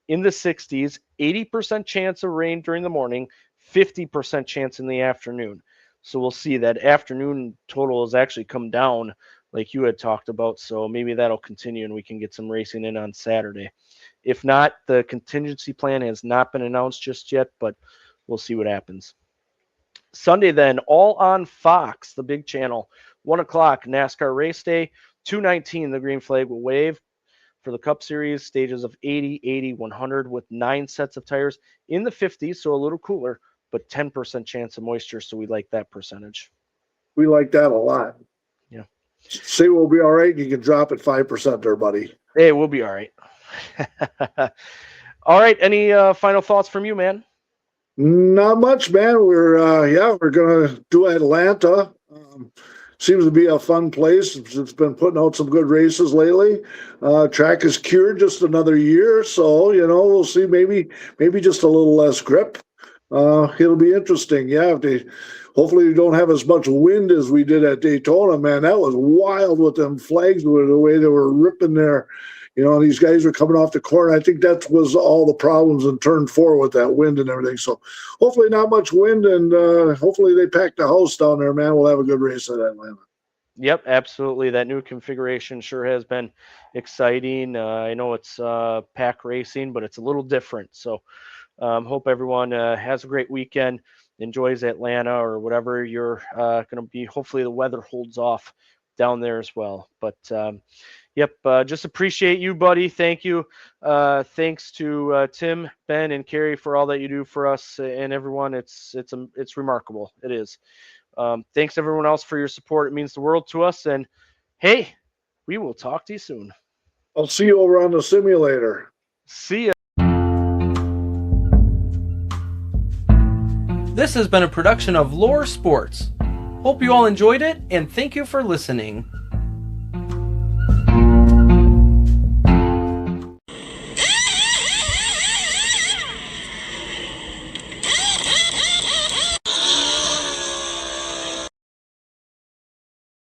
In the 60s, 80% chance of rain during the morning, 50% chance in the afternoon. So we'll see that afternoon total has actually come down like you had talked about. So maybe that'll continue and we can get some racing in on Saturday. If not, the contingency plan has not been announced just yet, but we'll see what happens. Sunday then, all on Fox, the big channel. 1 o'clock, NASCAR race day. 2:19, the green flag will wave for the Cup Series. Stages of 80, 80, 100 with 9 sets of tires in the 50s, so a little cooler. But 10% chance of moisture, so we like that percentage. We like that a lot. Yeah. Say we'll be all right. You can drop it 5% there, buddy. Hey, we'll be all right. All right. Any final thoughts from you, man? Not much, man. We're gonna do Atlanta. Seems to be a fun place. It's been putting out some good races lately. Track is cured just another year, so we'll see. Maybe just a little less grip. It'll be interesting. Yeah, hopefully we don't have as much wind as we did at Daytona, man. That was wild with them flags, with the way they were ripping there. These guys were coming off the corner. I think that was all the problems in turn 4 with that wind and everything. So hopefully not much wind, and hopefully they pack the house down there, man. We'll have a good race at Atlanta. Yep, absolutely. That new configuration sure has been exciting. I know it's pack racing, but it's a little different. So hope everyone has a great weekend, enjoys Atlanta or whatever you're going to be. Hopefully the weather holds off down there as well. But yep, just appreciate you, buddy. Thank you. Thanks to Tim, Ben, and Carrie for all that you do for us and everyone. It's remarkable. It is. Thanks everyone else for your support. It means the world to us. And hey, we will talk to you soon. I'll see you over on the simulator. See ya. This has been a production of Lore Sports. Hope you all enjoyed it, and thank you for listening.